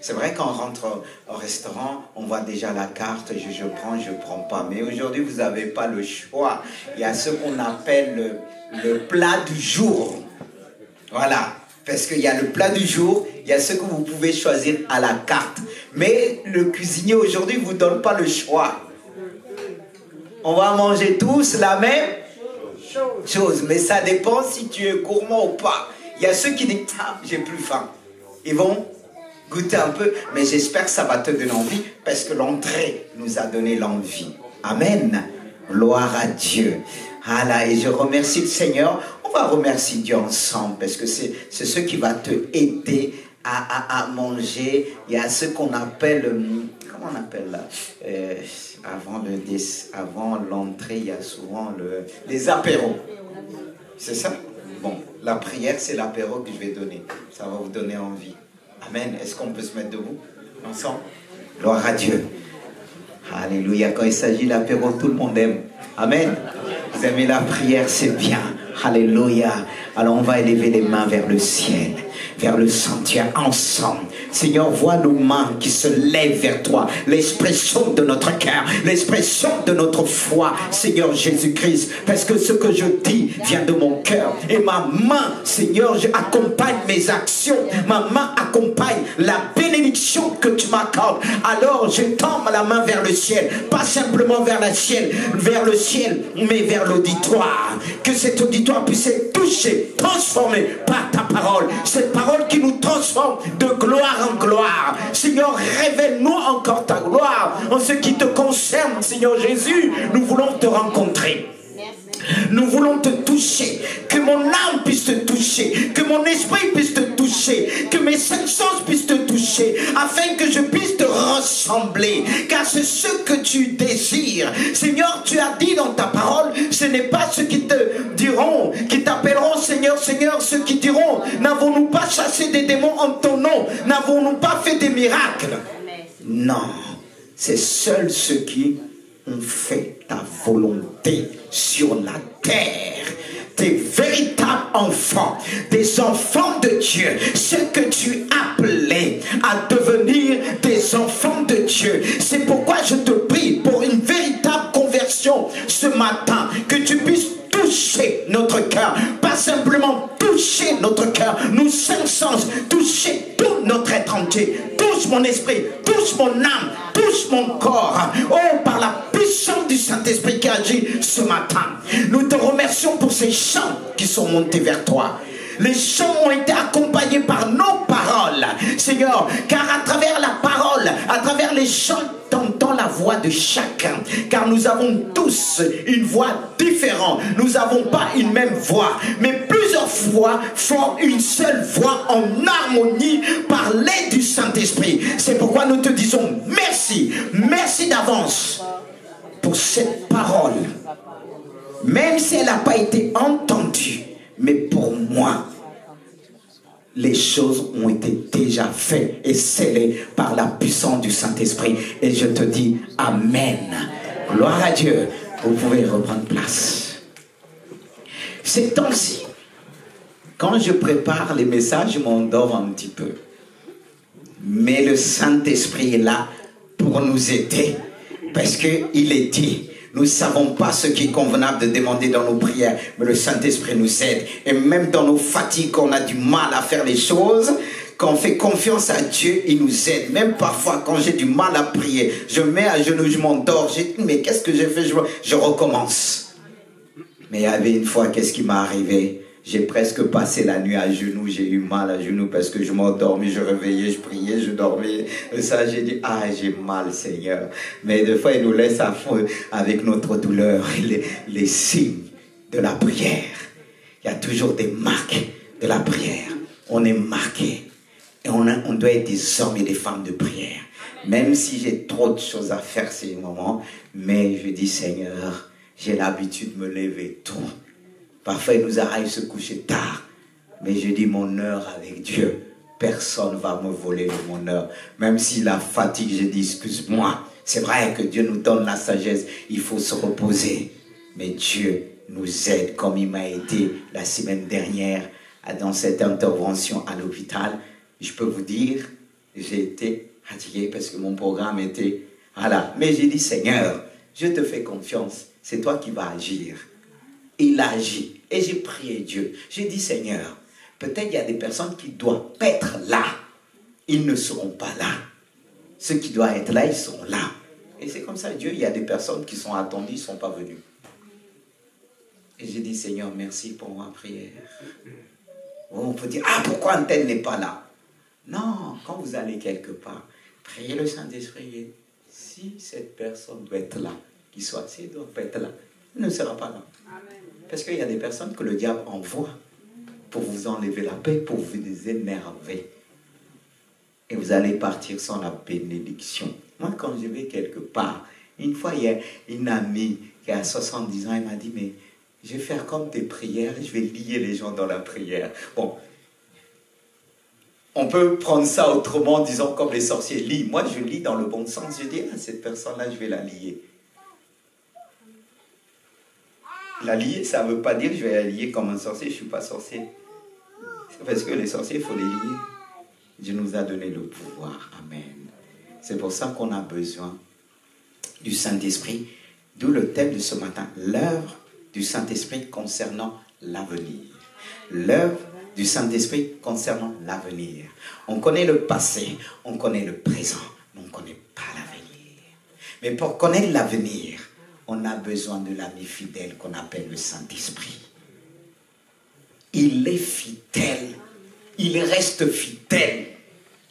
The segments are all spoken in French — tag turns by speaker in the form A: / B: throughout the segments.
A: C'est vrai qu'on rentre au restaurant, on voit déjà la carte, je prends pas. Mais aujourd'hui, vous n'avez pas le choix. Il y a ce qu'on appelle le plat du jour. Voilà. Parce qu'il y a le plat du jour, il y a ce que vous pouvez choisir à la carte. Mais le cuisinier aujourd'hui ne vous donne pas le choix. On va manger tous la même chose. Mais ça dépend si tu es gourmand ou pas. Il y a ceux qui disent « Ah, j'ai plus faim ». Ils vont goûter un peu, mais j'espère que ça va te donner envie parce que l'entrée nous a donné l'envie. Amen. Gloire à Dieu. Voilà, et je remercie le Seigneur. On va remercier Dieu ensemble parce que c'est ce qui va te aider à manger. Il y a ce qu'on appelle, comment on appelle là, avant l'entrée, il y a souvent les apéros. C'est ça? Bon, la prière, c'est l'apéro que je vais donner. Ça va vous donner envie. Amen. Est-ce qu'on peut se mettre debout ensemble? Gloire à Dieu. Alléluia. Quand il s'agit de l'apéro, tout le monde aime. Amen. Vous aimez la prière, c'est bien. Alléluia. Alors on va élever les mains vers le ciel, vers le sanctuaire ensemble. Seigneur, vois nos mains qui se lèvent vers toi. L'expression de notre cœur, l'expression de notre foi, Seigneur Jésus-Christ. Parce que ce que je dis vient de mon cœur. Et ma main, Seigneur, accompagne mes actions. Ma main accompagne la bénédiction que tu m'accordes. Alors je tends la main vers le ciel. Pas simplement vers le ciel, mais vers l'auditoire. Que cet auditoire puisse être touché, transformé par ta parole. Cette parole qui nous transforme de gloire en gloire. Seigneur, révèle-nous encore ta gloire en ce qui te concerne, Seigneur Jésus. Nous voulons te rencontrer. Nous voulons te toucher. Que mon âme puisse te toucher. Que mon esprit puisse te toucher. Que mes cinq sens puissent te toucher. Afin que je puisse te ressembler. Car c'est ce que tu désires. Seigneur, tu as dit dans ta parole, ce n'est pas ceux qui te diront, qui t'appelleront Seigneur, Seigneur, ceux qui diront, n'avons-nous pas chassé des démons en ton nom? N'avons-nous pas fait des miracles? Non. C'est seuls ceux qui ont fait ta volonté sur la terre. Des véritables enfants, des enfants de Dieu, ceux que tu appelais à devenir des enfants de Dieu. C'est pourquoi je te prie pour une véritable conversion ce matin, que tu puisses toucher notre cœur, pas simplement toucher notre cœur, nos cinq sens, toucher tout notre être entier. Touche mon esprit, touche mon âme, touche mon corps. Oh, par la puissance du Saint-Esprit qui agit ce matin. Nous te remercions pour ces chants qui sont montés vers toi. Les chants ont été accompagnés par nos paroles, Seigneur, car à travers la parole, à travers les chants, t'entends la voix de chacun, car nous avons tous une voix différente. Nous n'avons pas une même voix, mais plusieurs voix forment une seule voix en harmonie par l'aide du Saint-Esprit. C'est pourquoi nous te disons merci, merci d'avance pour cette parole, même si elle n'a pas été entendue. Mais pour moi, les choses ont été déjà faites et scellées par la puissance du Saint-Esprit. Et je te dis Amen. Gloire à Dieu. Vous pouvez reprendre place. Ces temps-ci, quand je prépare les messages, je m'endors un petit peu. Mais le Saint-Esprit est là pour nous aider. Parce qu'il est dit, nous ne savons pas ce qui est convenable de demander dans nos prières, mais le Saint-Esprit nous aide. Et même dans nos fatigues, quand on a du mal à faire les choses, quand on fait confiance à Dieu, il nous aide. Même parfois, quand j'ai du mal à prier, je me mets à genoux, je m'endors. Je dis, mais qu'est-ce que j'ai fait? Je recommence. Mais il y avait une fois, qu'est-ce qui m'est arrivé? J'ai presque passé la nuit à genoux, j'ai eu mal à genoux parce que je m'endormais, je réveillais, je priais, je dormais. Et ça, j'ai dit, ah, j'ai mal, Seigneur. Mais des fois, il nous laisse à fond avec notre douleur, les signes de la prière. Il y a toujours des marques de la prière. On est marqué. Et on doit être des hommes et des femmes de prière. Même si j'ai trop de choses à faire ces moments, mais je dis, Seigneur, j'ai l'habitude de me lever tôt. Parfois, il nous arrive de se coucher tard. Mais je dis, mon heure avec Dieu, personne ne va me voler de mon heure. Même si la fatigue, je dis, excuse-moi. C'est vrai que Dieu nous donne la sagesse. Il faut se reposer. Mais Dieu nous aide comme il m'a aidé la semaine dernière dans cette intervention à l'hôpital. Je peux vous dire, J'ai été fatigué parce que mon programme était... Voilà. Mais j'ai dit, Seigneur, je te fais confiance. C'est toi qui vas agir. Il a agi. Et j'ai prié Dieu. J'ai dit, Seigneur, peut-être il y a des personnes qui doivent être là. Ils ne seront pas là. Ceux qui doivent être là, ils seront là. Et c'est comme ça, Dieu, il y a des personnes qui sont attendues, ils ne sont pas venus. Et j'ai dit, Seigneur, merci pour ma prière. On peut dire, ah, pourquoi un tel n'est pas là? Non, quand vous allez quelque part, priez le Saint-Esprit. Si cette personne doit être là, qu'il soit, s'il ne doit pas être là, il ne sera pas là. Amen. Parce qu'il y a des personnes que le diable envoie pour vous enlever la paix, pour vous énerver. Et vous allez partir sans la bénédiction. Moi, quand je vais quelque part, une fois, il y a une amie qui a 70 ans, elle m'a dit, mais je vais faire comme tes prières, je vais lier les gens dans la prière. Bon, on peut prendre ça autrement, disons comme les sorciers lient. Moi, je lis dans le bon sens. Je dis, ah, cette personne-là, je vais la lier. La lier, ça ne veut pas dire que je vais la lier comme un sorcier. Je ne suis pas sorcier. C'est parce que les sorciers, il faut les lier. Dieu nous a donné le pouvoir. Amen. C'est pour ça qu'on a besoin du Saint-Esprit. D'où le thème de ce matin, l'œuvre du Saint-Esprit concernant l'avenir. L'œuvre du Saint-Esprit concernant l'avenir. On connaît le passé, on connaît le présent, mais on ne connaît pas l'avenir. Mais pour connaître l'avenir, on a besoin de l'ami fidèle qu'on appelle le Saint-Esprit. Il est fidèle, il reste fidèle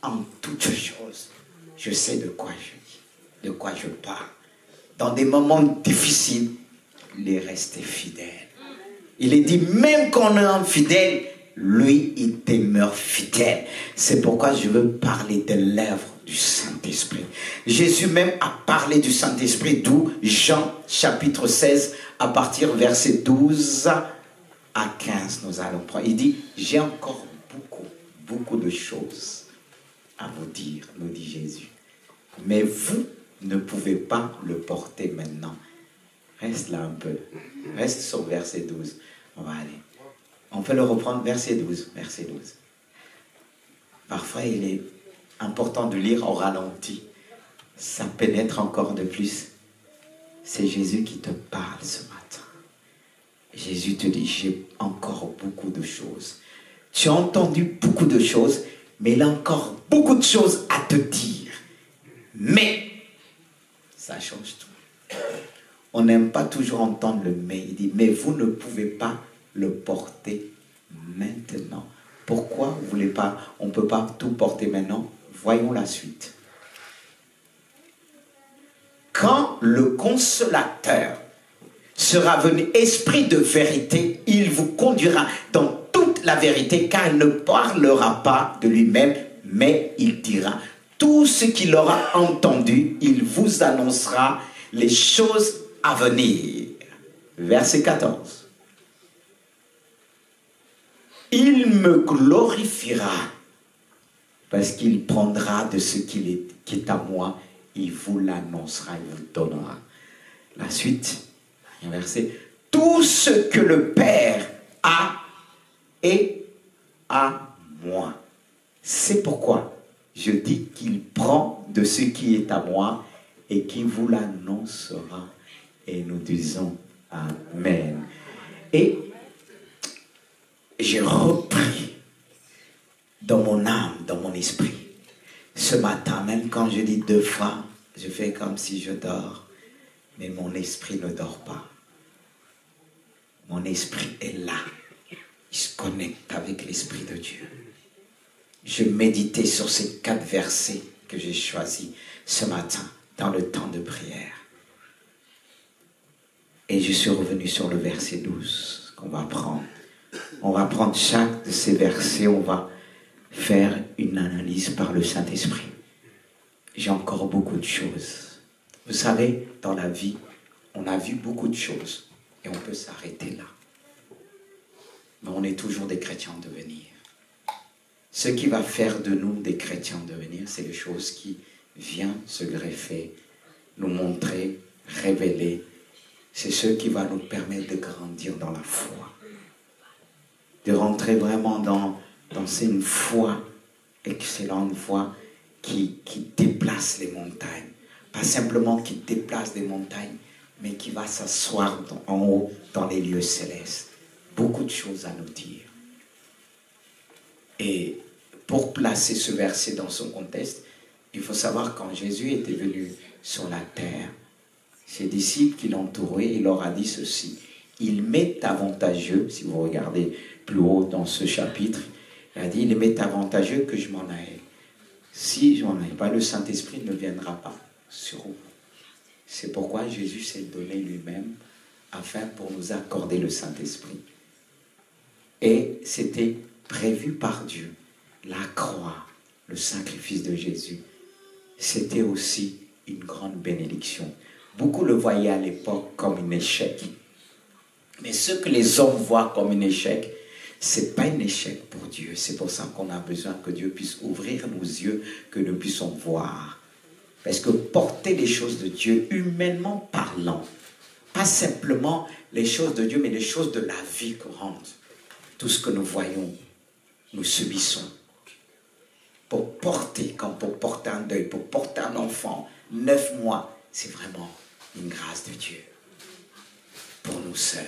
A: en toutes choses. Je sais de quoi je dis, de quoi je parle. Dans des moments difficiles, il est resté fidèle. Il est dit, même quand on est infidèle, lui, il demeure fidèle. C'est pourquoi je veux parler de l'œuvre du Saint-Esprit. Jésus même a parlé du Saint-Esprit, d'où Jean chapitre 16, à partir verset 12 à 15, nous allons prendre. Il dit, j'ai encore beaucoup de choses à vous dire, nous dit Jésus. Mais vous ne pouvez pas le porter maintenant. Reste là un peu. Reste sur verset 12. On va aller. On peut le reprendre, verset 12. Verset 12. Parfois, il est important de lire au ralenti. Ça pénètre encore de plus. C'est Jésus qui te parle ce matin. Jésus te dit, j'ai encore beaucoup de choses. Tu as entendu beaucoup de choses, mais il a encore beaucoup de choses à te dire. Mais, ça change tout. On n'aime pas toujours entendre le mais. Il dit, mais vous ne pouvez pas le porter maintenant. Pourquoi vous voulez pas? On ne peut pas tout porter maintenant. Voyons la suite. Quand le consolateur sera venu, esprit de vérité, il vous conduira dans toute la vérité, car il ne parlera pas de lui-même, mais il dira tout ce qu'il aura entendu, il vous annoncera les choses à venir. Verset 14. Il me glorifiera parce qu'il prendra de ce qui est à moi, il vous l'annoncera, il vous donnera. La suite, verset. Tout ce que le Père a est à moi. C'est pourquoi je dis qu'il prend de ce qui est à moi et qu'il vous l'annoncera. Et nous disons Amen. Et j'ai repris dans mon âme, dans mon esprit. Ce matin, même quand je dis 2 fois, je fais comme si je dors. Mais mon esprit ne dort pas. Mon esprit est là. Il se connecte avec l'Esprit de Dieu. Je méditais sur ces 4 versets que j'ai choisis ce matin dans le temps de prière. Et je suis revenu sur le verset 12 qu'on va prendre. On va prendre chaque de ces versets, on va faire une analyse par le Saint-Esprit. J'ai encore beaucoup de choses. Vous savez, dans la vie, on a vu beaucoup de choses et on peut s'arrêter là. Mais on est toujours des chrétiens en devenir. Ce qui va faire de nous des chrétiens en devenir, c'est les choses qui viennent se greffer, nous montrer, révéler. C'est ce qui va nous permettre de grandir dans la foi. De rentrer vraiment dans une foi, excellente foi, qui déplace les montagnes. Pas simplement qui déplace des montagnes, mais qui va s'asseoir en haut dans les lieux célestes. Beaucoup de choses à nous dire. Et pour placer ce verset dans son contexte, il faut savoir quand Jésus était venu sur la terre, ses disciples qui l'entouraient, il leur a dit ceci. Il m'est avantageux, si vous regardez plus haut dans ce chapitre, il a dit, il m'est avantageux que je m'en aille. Si je m'en aille pas, le Saint-Esprit ne viendra pas sur vous. C'est pourquoi Jésus s'est donné lui-même afin pour nous accorder le Saint-Esprit. Et c'était prévu par Dieu. La croix, le sacrifice de Jésus, c'était aussi une grande bénédiction. Beaucoup le voyaient à l'époque comme un échec. Mais ce que les hommes voient comme un échec, ce n'est pas un échec pour Dieu. C'est pour ça qu'on a besoin que Dieu puisse ouvrir nos yeux, que nous puissions voir. Parce que porter les choses de Dieu, humainement parlant, pas simplement les choses de Dieu, mais les choses de la vie courante. Tout ce que nous voyons, nous subissons. Pour porter, comme pour porter un deuil, pour porter un enfant, 9 mois, c'est vraiment une grâce de Dieu. Pour nos sœurs.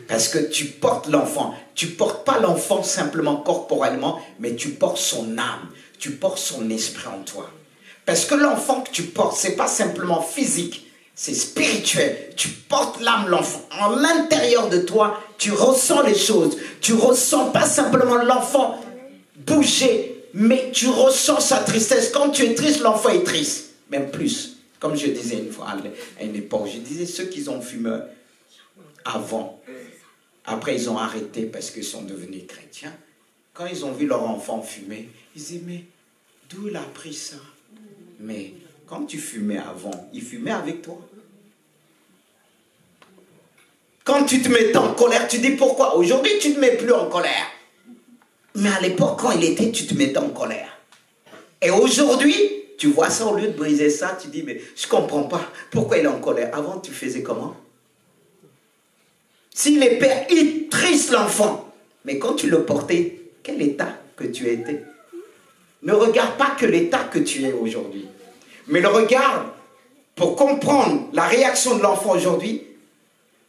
A: Parce que tu portes l'enfant. Tu ne portes pas l'enfant simplement corporellement, mais tu portes son âme. Tu portes son esprit en toi. Parce que l'enfant que tu portes, ce n'est pas simplement physique, c'est spirituel. Tu portes l'âme, l'enfant. En l'intérieur de toi, tu ressens les choses. Tu ressens pas simplement l'enfant bouger, mais tu ressens sa tristesse. Quand tu es triste, l'enfant est triste. Même plus. Comme je disais une fois à une époque, je disais ceux qui ont fumé avant, après ils ont arrêté parce qu'ils sont devenus chrétiens. Quand ils ont vu leur enfant fumer, ils disaient, mais d'où il a pris ça? Mais quand tu fumais avant, il fumait avec toi. Quand tu te mettais en colère, tu dis pourquoi? Aujourd'hui, tu ne te mets plus en colère. Mais à l'époque, quand il était, tu te mettais en colère. Et aujourd'hui, tu vois ça, au lieu de briser ça, tu dis, mais je ne comprends pas pourquoi il est en colère. Avant, tu faisais comment? Si les pères, ils trissent l'enfant. Mais quand tu le portais, quel état que tu étais? Ne regarde pas que l'état que tu es aujourd'hui. Mais le regarde pour comprendre la réaction de l'enfant aujourd'hui.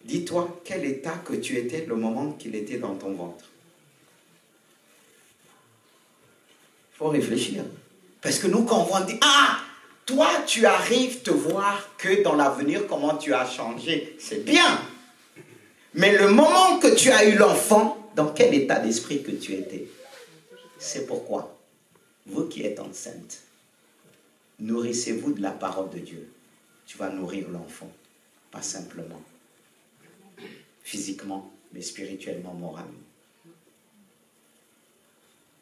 A: Dis-toi quel état que tu étais le moment qu'il était dans ton ventre. Il faut réfléchir. Parce que nous, quand on voit, on dit, ah, toi, tu arrives te voir que dans l'avenir, comment tu as changé. C'est bien. Mais le moment que tu as eu l'enfant, dans quel état d'esprit que tu étais? C'est pourquoi, vous qui êtes enceinte, nourrissez-vous de la parole de Dieu. Tu vas nourrir l'enfant. Pas simplement physiquement, mais spirituellement, moralement.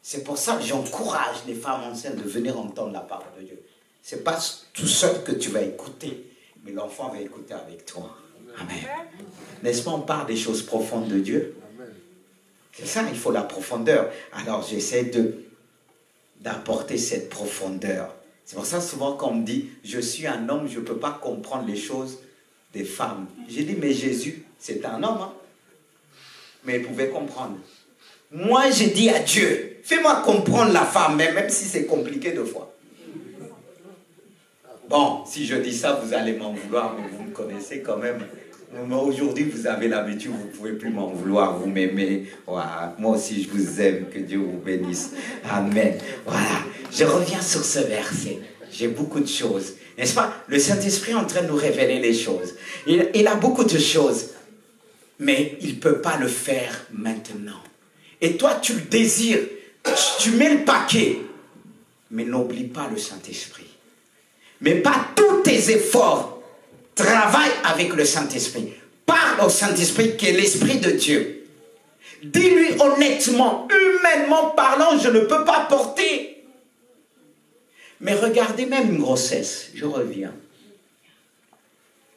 A: C'est pour ça que j'encourage les femmes enceintes de venir entendre la parole de Dieu. Ce n'est pas tout seul que tu vas écouter, mais l'enfant va écouter avec toi. Amen. N'est-ce pas, on parle des choses profondes de Dieu? C'est ça, il faut la profondeur. Alors j'essaie d'apporter cette profondeur. C'est pour ça souvent quand on me dit, je suis un homme, je ne peux pas comprendre les choses des femmes. J'ai dit, mais Jésus, c'est un homme, hein? Mais il pouvait comprendre. Moi, j'ai dit à Dieu, fais-moi comprendre la femme, même si c'est compliqué deux fois. Bon, si je dis ça, vous allez m'en vouloir, mais vous me connaissez quand même. Aujourd'hui, vous avez l'habitude, vous ne pouvez plus m'en vouloir, vous m'aimez. Voilà. Moi aussi, je vous aime, que Dieu vous bénisse. Amen. Voilà, je reviens sur ce verset. J'ai beaucoup de choses. N'est-ce pas? Le Saint-Esprit est en train de nous révéler les choses. Il a beaucoup de choses, mais il ne peut pas le faire maintenant. Et toi, tu le désires, tu mets le paquet, mais n'oublie pas le Saint-Esprit. Mais pas tous tes efforts. Travaille avec le Saint-Esprit. Parle au Saint-Esprit qui est l'Esprit de Dieu. Dis-lui honnêtement, humainement parlant, je ne peux pas porter. Mais regardez même une grossesse. Je reviens.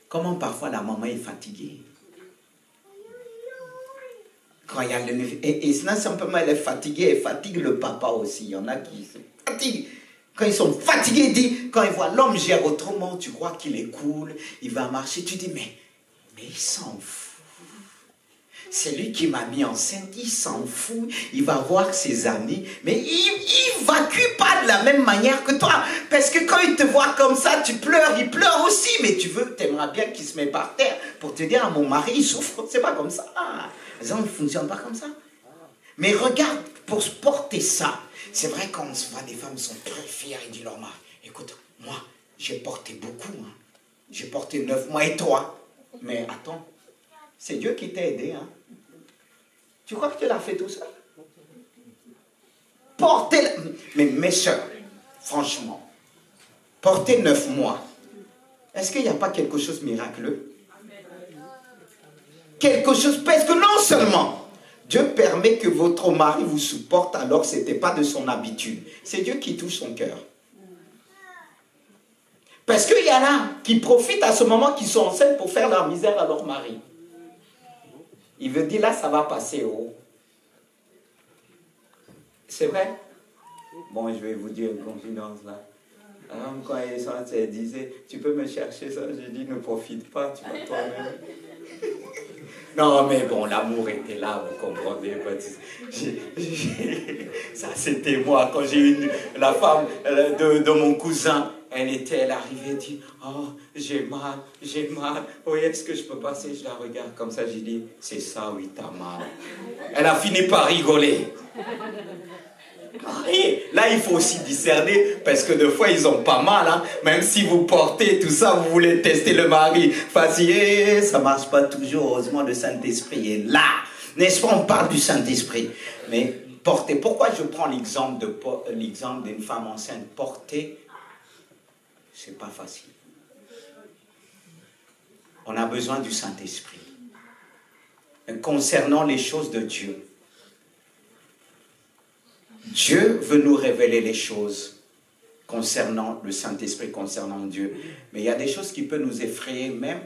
A: Comment parfois la maman est fatiguée. Quand il y a le... Et simplement elle est fatiguée, elle fatigue le papa aussi. Il y en a qui se fatiguent. Quand ils sont fatigués, quand ils voient l'homme gère autrement, tu crois qu'il est cool, il va marcher, tu dis, mais il s'en fout. C'est lui qui m'a mis enceinte, il s'en fout, il va voir ses amis, mais il évacue pas de la même manière que toi. Parce que quand il te voit comme ça, tu pleures, il pleure aussi, mais tu aimerais bien qu'il se mette par terre pour te dire, ah, mon mari, il souffre, c'est pas comme ça. Les hommes ne fonctionnent pas comme ça. Mais regarde, pour se porter ça, c'est vrai quand on se voit, des femmes sont très fières, ils disent leur mari, écoute, moi, j'ai porté beaucoup, hein. J'ai porté 9 mois et toi. Mais attends, c'est Dieu qui t'a aidé, hein. Tu crois que tu l'as fait tout seul? Porter, mais mes soeurs, franchement, porter 9 mois, est-ce qu'il n'y a pas quelque chose de miraculeux? Quelque chose, parce que non seulement Dieu permet que votre mari vous supporte alors que ce n'était pas de son habitude. C'est Dieu qui touche son cœur. Parce qu'il y en a qui profitent à ce moment qu'ils sont enceintes pour faire leur misère à leur mari. Il veut dire là, ça va passer haut. C'est vrai? Bon, je vais vous dire une confidence là. Alors, quand elle disait, tu peux me chercher ça, j'ai dit, ne profite pas, tu vas toi-même. Non, mais bon, l'amour était là, vous comprenez. Ça, c'était moi, quand j'ai eu la femme de mon cousin. Elle arrivait et dit, oh, j'ai mal, oui, est-ce que je peux passer? Je la regarde comme ça, j'ai dit, c'est ça, oui, t'as mal. Elle a fini par rigoler. Et là, il faut aussi discerner, parce que des fois, ils ont pas mal, hein. Même si vous portez tout ça, vous voulez tester le mari. Facile, ça marche pas toujours. Heureusement, le Saint-Esprit est là. N'est-ce pas, on parle du Saint-Esprit. Mais porter, pourquoi je prends l'exemple d'une femme enceinte? Porter, c'est pas facile. On a besoin du Saint-Esprit. Concernant les choses de Dieu, Dieu veut nous révéler les choses concernant le Saint-Esprit, concernant Dieu. Mais il y a des choses qui peuvent nous effrayer même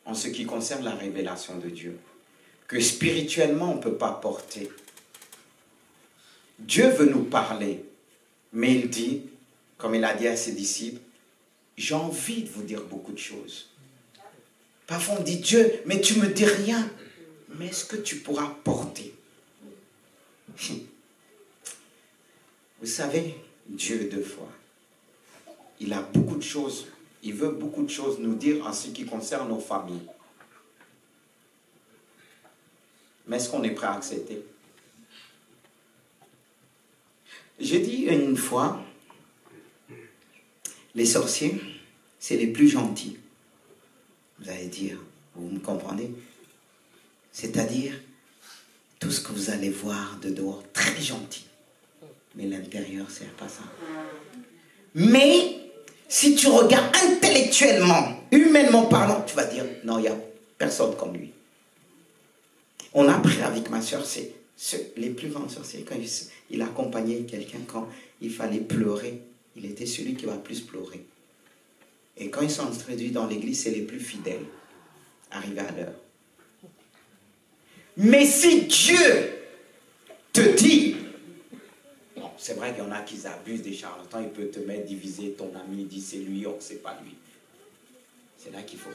A: en ce qui concerne la révélation de Dieu. Que spirituellement, on ne peut pas porter. Dieu veut nous parler, mais il dit, comme il a dit à ses disciples, j'ai envie de vous dire beaucoup de choses. Parfois on dit, Dieu, mais tu ne me dis rien. Mais est-ce que tu pourras porter? Vous savez, Dieu deux fois, il a beaucoup de choses, il veut beaucoup de choses nous dire en ce qui concerne nos familles. Mais est-ce qu'on est prêt à accepter? J'ai dit une fois, les sorciers, c'est les plus gentils. Vous allez dire, vous me comprenez? C'est-à-dire, tout ce que vous allez voir de dehors, très gentil. Mais l'intérieur, c'est pas ça. Mais, si tu regardes intellectuellement, humainement parlant, tu vas dire, non, il n'y a personne comme lui. On a appris avec ma soeur, c'est les plus grands sorciers, quand il accompagnait quelqu'un, quand il fallait pleurer, il était celui qui va plus pleurer. Et quand ils sont introduits dans l'église, c'est les plus fidèles, arrivés à l'heure. Mais si Dieu te dit, bon, c'est vrai qu'il y en a qui abusent des charlatans, il peut te mettre diviser ton ami, il dit c'est lui, or c'est pas lui. C'est là qu'il faut.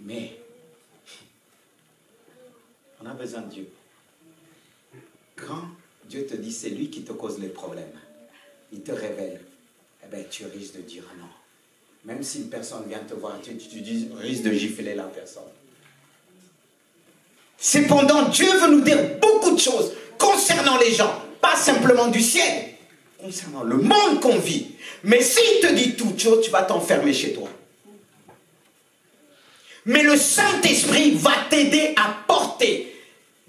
A: Mais, on a besoin de Dieu. Quand Dieu te dit c'est lui qui te cause les problèmes, il te révèle, eh bien tu risques de dire non. Même si une personne vient te voir, tu risques de gifler la personne. Cependant, Dieu veut nous dire beaucoup de choses concernant les gens, pas simplement du ciel, concernant le monde qu'on vit. Mais s'il te dit toute chose, tu vas t'enfermer chez toi. Mais le Saint-Esprit va t'aider à porter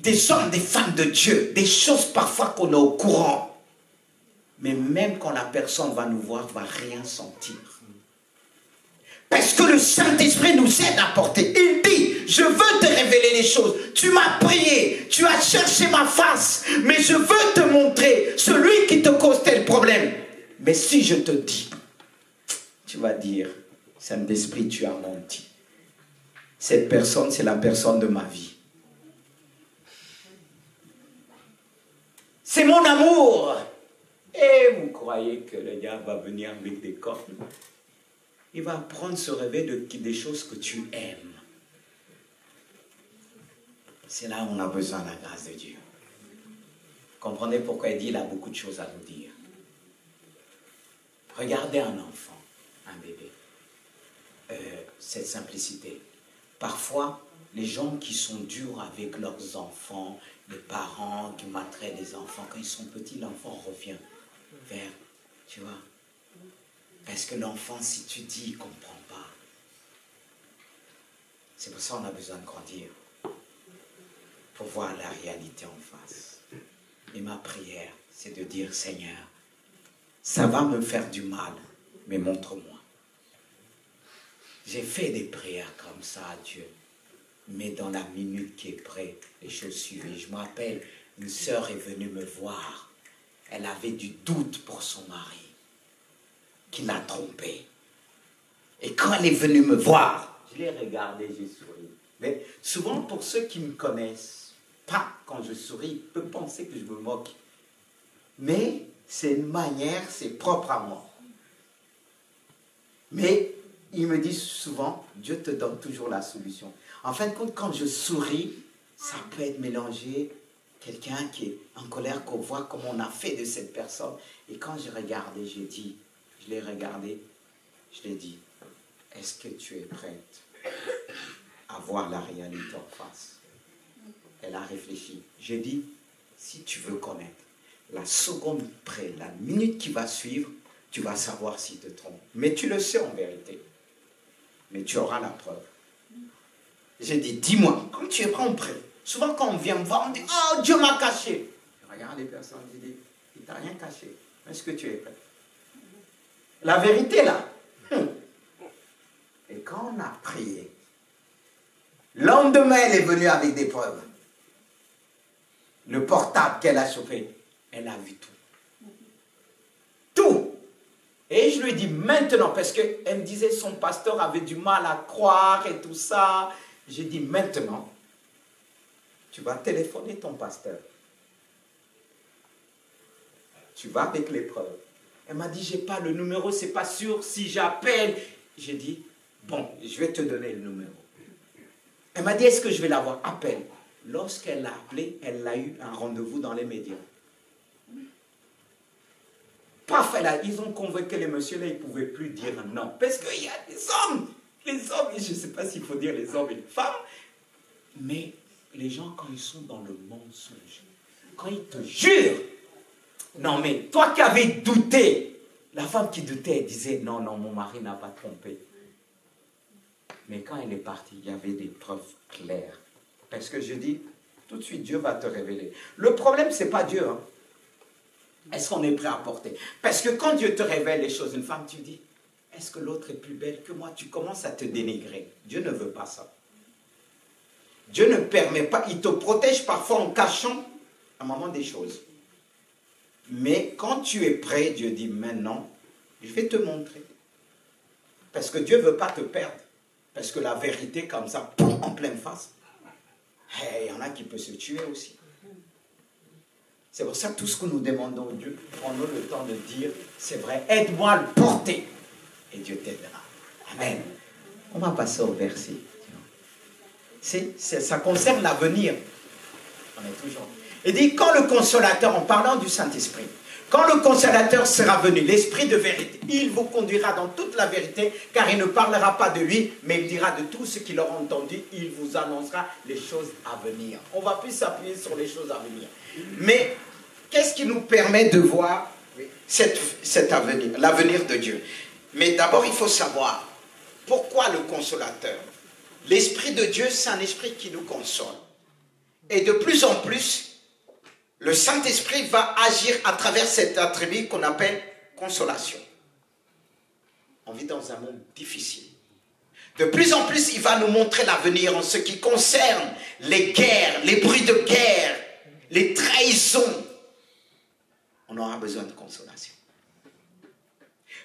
A: des hommes, des femmes de Dieu, des choses parfois qu'on est au courant. Mais même quand la personne va nous voir, ne va rien sentir. Parce que le Saint-Esprit nous aide à porter. Il dit, je veux te révéler les choses. Tu m'as prié, tu as cherché ma face, mais je veux te montrer celui qui te cause tel problème. Mais si je te dis, tu vas dire, Saint-Esprit, tu as menti. Cette personne, c'est la personne de ma vie. C'est mon amour. Et vous croyez que le diable va venir avec des cornes? Il va apprendre à se réveiller des choses que tu aimes. C'est là où on a besoin de la grâce de Dieu. Comprenez pourquoi il dit, il a beaucoup de choses à nous dire. Regardez un enfant, un bébé. Cette simplicité. Parfois, les gens qui sont durs avec leurs enfants, les parents qui maltraitent les enfants, quand ils sont petits, l'enfant revient vers, tu vois. Parce que l'enfant, si tu dis, il ne comprend pas. C'est pour ça qu'on a besoin de grandir. Pour voir la réalité en face. Et ma prière, c'est de dire, Seigneur, ça va me faire du mal, mais montre-moi. J'ai fait des prières comme ça à Dieu, mais dans la minute qui est près, les choses suivaient. Je me rappelle, une sœur est venue me voir. Elle avait du doute pour son mari, qui l'a trompée. Et quand elle est venue me voir, je l'ai regardée, j'ai souri. Mais souvent, pour ceux qui me connaissent, pas quand je souris, ils peuvent penser que je me moque. Mais c'est une manière, c'est propre à moi. Mais ils me disent souvent, Dieu te donne toujours la solution. En fin de compte, quand je souris, ça peut être mélangé, quelqu'un qui est en colère, qu'on voit comment on a fait de cette personne. Et quand j'ai regardé, j'ai dit, je l'ai regardé, je l'ai dit, est-ce que tu es prête à voir la réalité en face? Elle a réfléchi. J'ai dit, si tu veux connaître, la seconde près, la minute qui va suivre, tu vas savoir s'il te trompe. Mais tu le sais en vérité. Mais tu auras la preuve. J'ai dit, dis-moi, quand tu es prêt, on prie. Souvent, quand on vient me voir, on dit, oh, Dieu m'a caché. Je regarde les personnes, je dis, il ne t'a rien caché. Est-ce que tu es prêt? La vérité, là. Et quand on a prié, le lendemain, elle est venue avec des preuves. Le portable qu'elle a chopé, elle a vu tout. Tout. Et je lui ai dit maintenant, parce qu'elle me disait son pasteur avait du mal à croire et tout ça. J'ai dit maintenant, tu vas téléphoner ton pasteur. Tu vas avec les preuves. Elle m'a dit, j'ai pas le numéro, c'est pas sûr si j'appelle. J'ai dit, bon, je vais te donner le numéro. Elle m'a dit, est-ce que je vais l'avoir? Appelle. Lorsqu'elle l'a appelé, elle a eu un rendez-vous dans les médias. Paf, ils ont convaincu les messieurs là, ils ne pouvaient plus dire non. Parce qu'il y a des hommes, je ne sais pas s'il faut dire les hommes et les femmes, mais les gens, quand ils sont dans le mensonge, quand ils te jurent, non mais toi qui avais douté, la femme qui doutait, elle disait, non, non, mon mari n'a pas trompé. Mais quand elle est partie, il y avait des preuves claires. Parce que je dis, tout de suite, Dieu va te révéler. Le problème, ce n'est pas Dieu. Hein. Est-ce qu'on est prêt à porter? Parce que quand Dieu te révèle les choses, une femme, tu dis, est-ce que l'autre est plus belle que moi? Tu commences à te dénigrer. Dieu ne veut pas ça. Dieu ne permet pas, il te protège parfois en cachant un moment des choses. Mais quand tu es prêt, Dieu dit, maintenant, je vais te montrer. Parce que Dieu ne veut pas te perdre. Parce que la vérité, comme ça, en pleine face, il y en a qui peuvent se tuer aussi. C'est pour ça que tout ce que nous demandons à Dieu, prenons le temps de dire, c'est vrai, aide-moi à le porter. Et Dieu t'aidera. Amen. On va passer au verset. Ça concerne l'avenir. On est toujours. Il dit, quand le consolateur, en parlant du Saint-Esprit, quand le consolateur sera venu, l'Esprit de vérité, il vous conduira dans toute la vérité, car il ne parlera pas de lui, mais il dira de tout ce qu'il aura entendu, il vous annoncera les choses à venir. On va plus s'appuyer sur les choses à venir. Mais qu'est-ce qui nous permet de voir cet avenir, l'avenir de Dieu? Mais d'abord, il faut savoir pourquoi le consolateur. L'Esprit de Dieu, c'est un esprit qui nous console. Et de plus en plus, le Saint-Esprit va agir à travers cet attribut qu'on appelle consolation. On vit dans un monde difficile. De plus en plus, il va nous montrer l'avenir en ce qui concerne les guerres, les bruits de guerre, les trahisons. On aura besoin de consolation.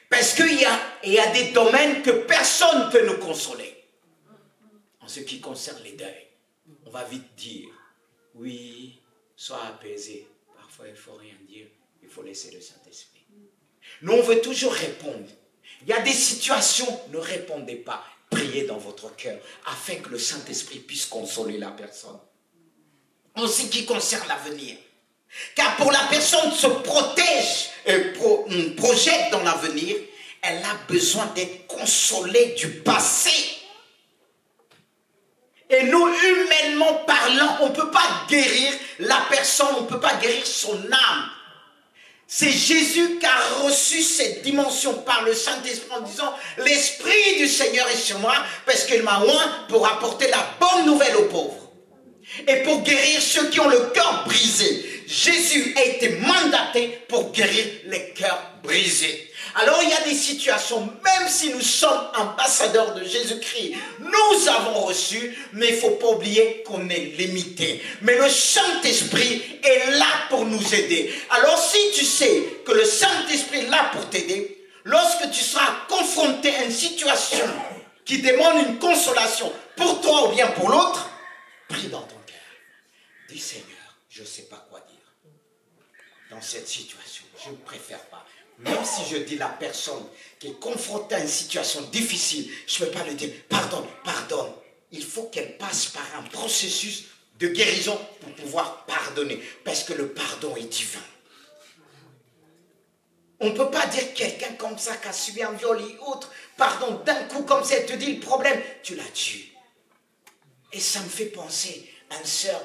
A: Parce qu'il y a des domaines que personne ne peut nous consoler. En ce qui concerne les deuils, on va vite dire, oui, sois apaisé. Parfois, il ne faut rien dire, il faut laisser le Saint-Esprit. Nous, on veut toujours répondre. Il y a des situations, ne répondez pas. Priez dans votre cœur, afin que le Saint-Esprit puisse consoler la personne. en ce qui concerne l'avenir. Car pour la personne se protège et projette dans l'avenir, elle a besoin d'être consolée du passé. Et nous, humainement parlant, on ne peut pas guérir la personne, on ne peut pas guérir son âme. C'est Jésus qui a reçu cette dimension par le Saint-Esprit en disant « L'Esprit du Seigneur est sur moi parce qu'il m'a oint pour apporter la bonne nouvelle aux pauvres. » Et pour guérir ceux qui ont le cœur brisé. Jésus a été mandaté pour guérir les cœurs brisés. Alors il y a des situations, même si nous sommes ambassadeurs de Jésus-Christ, nous avons reçu, mais il ne faut pas oublier qu'on est limité. Mais le Saint-Esprit est là pour nous aider. Alors si tu sais que le Saint-Esprit est là pour t'aider, lorsque tu seras confronté à une situation qui demande une consolation pour toi ou bien pour l'autre, prie dans ton cœur. Dis Seigneur, je ne sais pas quoi dire dans cette situation, je ne préfère pas. Même si je dis la personne qui est confrontée à une situation difficile, je ne peux pas lui dire pardonne, pardonne. Il faut qu'elle passe par un processus de guérison pour pouvoir pardonner. Parce que le pardon est divin. On ne peut pas dire quelqu'un comme ça qui a subi un viol et autre, pardon, d'un coup comme ça, elle te dit le problème, tu l'as tué. Et ça me fait penser à une sœur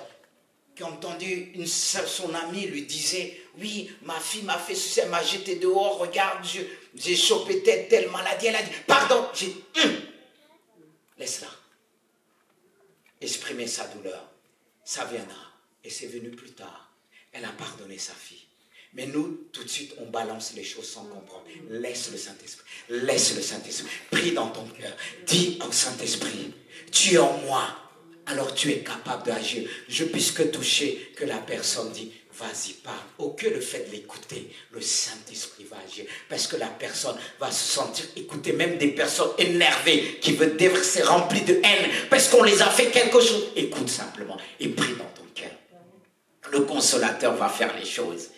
A: qui a entendu son amie lui disait oui, ma fille m'a fait ceci, elle m'a jeté dehors, regarde, j'ai chopé telle maladie. Elle a dit pardon, laisse-la. Exprimer sa douleur, ça viendra. Et c'est venu plus tard. Elle a pardonné sa fille. Mais nous, tout de suite, on balance les choses sans comprendre. Laisse le Saint-Esprit. Laisse le Saint-Esprit. Prie dans ton cœur. Dis au Saint-Esprit, tu es en moi. Alors tu es capable d'agir. Je puisse que toucher, que la personne dit, vas-y, parle. Au que le fait de l'écouter, le Saint-Esprit va agir. Parce que la personne va se sentir écoutée. Même des personnes énervées qui veulent déverser, remplies de haine, parce qu'on les a fait quelque chose. Écoute simplement et prie dans ton cœur. Le consolateur va faire les choses.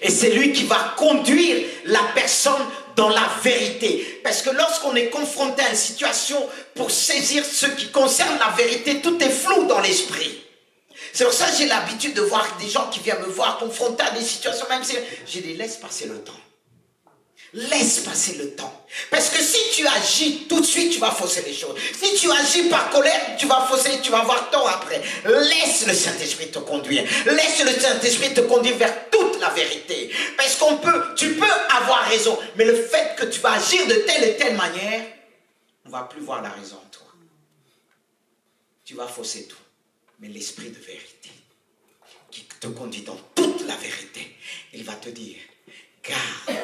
A: Et c'est lui qui va conduire la personne dans la vérité. Parce que lorsqu'on est confronté à une situation, pour saisir ce qui concerne la vérité, tout est flou dans l'esprit. C'est pour ça que j'ai l'habitude de voir des gens qui viennent me voir confrontés à des situations, même si j'ai dit laisse passer le temps. Laisse passer le temps. Parce que si tu agis tout de suite, tu vas fausser les choses. Si tu agis par colère, tu vas fausser, tu vas avoir tort après. Laisse le Saint-Esprit te conduire. Laisse le Saint-Esprit te conduire vers toute la vérité. Parce tu peux avoir raison, mais le fait que tu vas agir de telle et telle manière, on ne va plus voir la raison en toi. Tu vas fausser tout. Mais l'esprit de vérité, qui te conduit dans toute la vérité, il va te dire, garde,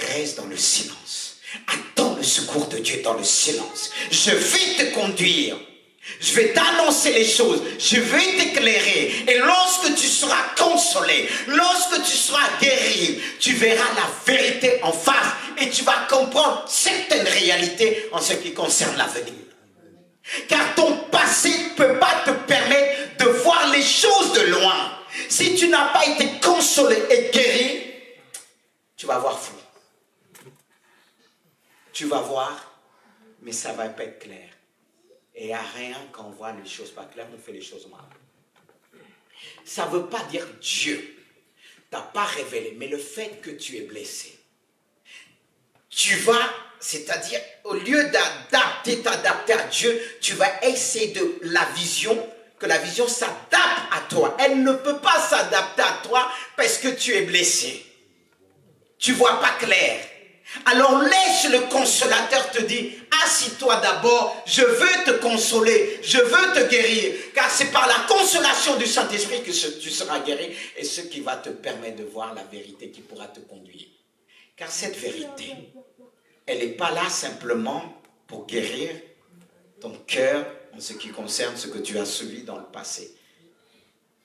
A: reste dans le silence. Attends le secours de Dieu dans le silence. Je vais te conduire. Je vais t'annoncer les choses. Je vais t'éclairer. Et lorsque tu seras consolé, lorsque tu seras guéri, tu verras la vérité en face et tu vas comprendre certaines réalités en ce qui concerne l'avenir. Car ton passé ne peut pas te permettre de voir les choses de loin. Si tu n'as pas été consolé et guéri, tu vas voir flou. Tu vas voir, mais ça ne va pas être clair. Et il n'y a rien quand on voit les choses pas claires, on fait les choses mal. Ça ne veut pas dire Dieu t'a pas révélé, mais le fait que tu es blessé. Tu vas, c'est-à-dire, au lieu t'adapter à Dieu, tu vas essayer de la vision, que la vision s'adapte à toi. Elle ne peut pas s'adapter à toi parce que tu es blessé. Tu ne vois pas clair. Alors laisse le consolateur te dire, assis-toi d'abord, je veux te consoler, je veux te guérir. Car c'est par la consolation du Saint-Esprit que tu seras guéri et ce qui va te permettre de voir la vérité qui pourra te conduire. Car cette vérité, elle n'est pas là simplement pour guérir ton cœur en ce qui concerne ce que tu as subi dans le passé.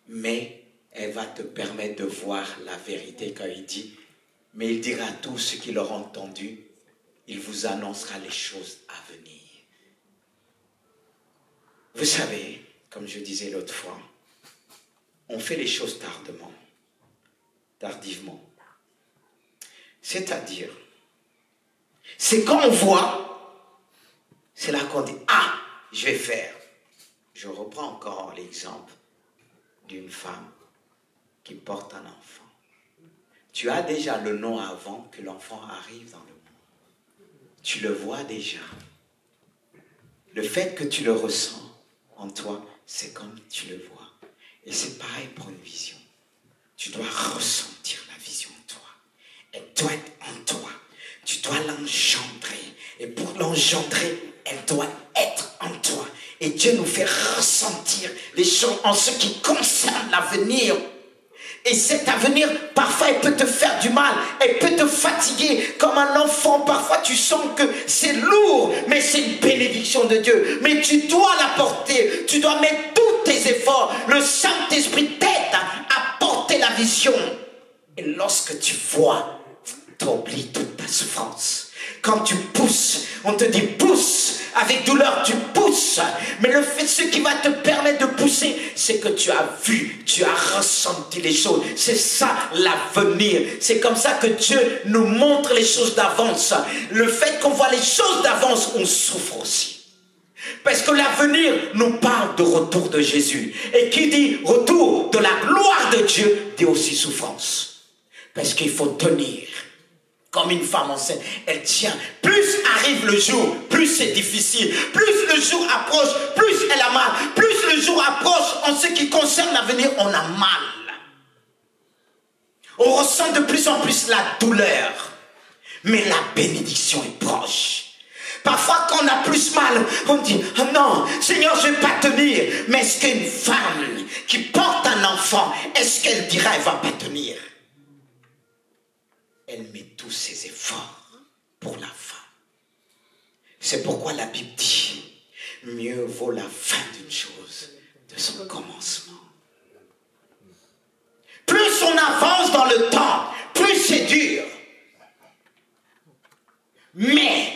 A: Mais elle va te permettre de voir la vérité quand il dit, mais il dira à tous ceux qui l'auront entendu, il vous annoncera les choses à venir. Vous savez, comme je disais l'autre fois, on fait les choses tardivement. C'est-à-dire, c'est quand on voit, c'est là qu'on dit, ah, je vais faire. Je reprends encore l'exemple d'une femme qui porte un enfant. Tu as déjà le nom avant que l'enfant arrive dans le monde. Tu le vois déjà. Le fait que tu le ressens en toi, c'est comme tu le vois. Et c'est pareil pour une vision. Tu dois ressentir la vision en toi. Elle doit être en toi. Tu dois l'engendrer. Et pour l'engendrer, elle doit être en toi. Et Dieu nous fait ressentir les choses en ce qui concerne l'avenir. Et cet avenir, parfois, il peut te faire du mal. Il peut te fatiguer comme un enfant. Parfois, tu sens que c'est lourd, mais c'est une bénédiction de Dieu. Mais tu dois la porter. Tu dois mettre tous tes efforts. Le Saint-Esprit t'aide à porter la vision. Et lorsque tu vois, tu oublies toute ta souffrance. Quand tu pousses, on te dit pousse. Avec douleur, tu pousses. Mais le fait, ce qui va te permettre de pousser, c'est que tu as vu, tu as ressenti les choses. C'est ça l'avenir. C'est comme ça que Dieu nous montre les choses d'avance. Le fait qu'on voit les choses d'avance, on souffre aussi. Parce que l'avenir nous parle de retour de Jésus. Et qui dit retour de la gloire de Dieu, dit aussi souffrance. Parce qu'il faut tenir. Comme une femme enceinte, elle tient. Plus arrive le jour, plus c'est difficile. Plus le jour approche, plus elle a mal. Plus le jour approche, en ce qui concerne l'avenir, on a mal. On ressent de plus en plus la douleur. Mais la bénédiction est proche. Parfois, quand on a plus mal, on dit « Oh non, Seigneur, je ne vais pas tenir. » Mais est-ce qu'une femme qui porte un enfant, est-ce qu'elle dira « Elle ne va pas tenir ?» Elle met tous ses efforts pour la fin. C'est pourquoi la Bible dit, mieux vaut la fin d'une chose de son commencement. Plus on avance dans le temps, plus c'est dur. Mais,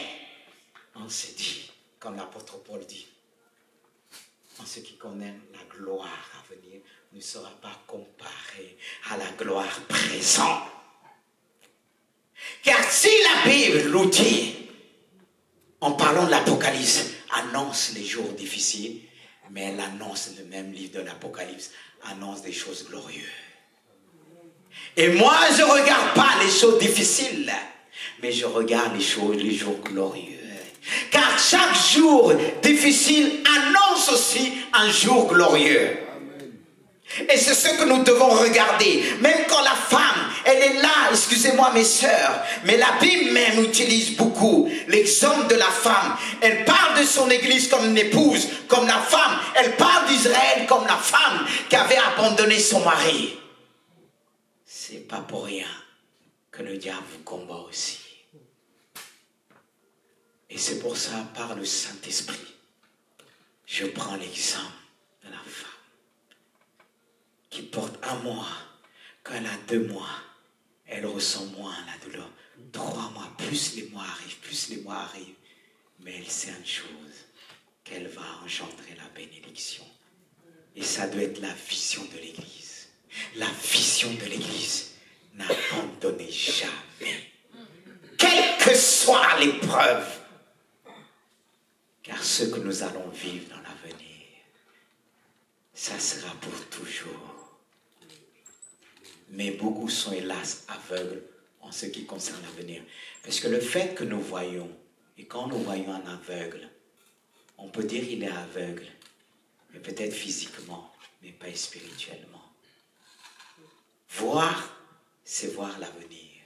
A: on s'est dit, comme l'apôtre Paul dit, en ce qui connaît la gloire à venir ne sera pas comparé à la gloire présente. Car si la Bible nous dit, en parlant de l'Apocalypse, annonce les jours difficiles, mais elle annonce le même livre de l'Apocalypse, annonce des choses glorieuses. Et moi, je ne regarde pas les choses difficiles, mais je regarde les jours glorieux. Car chaque jour difficile annonce aussi un jour glorieux. Et c'est ce que nous devons regarder. Même quand la femme, elle est là, excusez-moi mes sœurs, mais la Bible même utilise beaucoup l'exemple de la femme. Elle parle de son église comme une épouse, comme la femme. Elle parle d'Israël comme la femme qui avait abandonné son mari. C'est pas pour rien que le diable vous combat aussi. Et c'est pour ça, par le Saint-Esprit, je prends l'exemple de la femme qui porte un mois, quand elle a 2 mois, elle ressent moins la douleur. 3 mois, plus les mois arrivent, mais elle sait une chose, qu'elle va engendrer la bénédiction. Et ça doit être la vision de l'Église. La vision de l'Église, n'abandonnez jamais. Quelle que soit l'épreuve, car ce que nous allons vivre dans l'avenir, ça sera pour toujours. Mais beaucoup sont hélas aveugles en ce qui concerne l'avenir. Parce que le fait que nous voyons, et quand nous voyons un aveugle, on peut dire qu'il est aveugle, mais peut-être physiquement, mais pas spirituellement. Voir, c'est voir l'avenir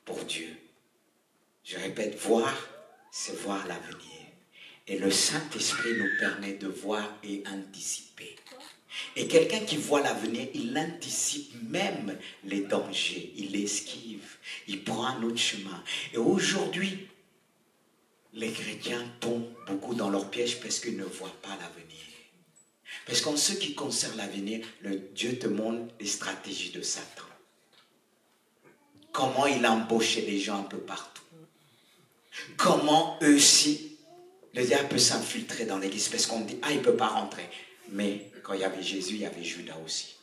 A: pour Dieu. Je répète, voir, c'est voir l'avenir. Et le Saint-Esprit nous permet de voir et anticiper. Et quelqu'un qui voit l'avenir, il anticipe même les dangers, il esquive, il prend un autre chemin. Et aujourd'hui, les chrétiens tombent beaucoup dans leur piège parce qu'ils ne voient pas l'avenir. Parce qu'en ce qui concerne l'avenir, Dieu te montre les stratégies de Satan. Comment il a embauché les gens un peu partout. Comment eux aussi, le diable peut s'infiltrer dans l'église parce qu'on dit, il ne peut pas rentrer. Mais quand il y avait Jésus, il y avait Judas aussi.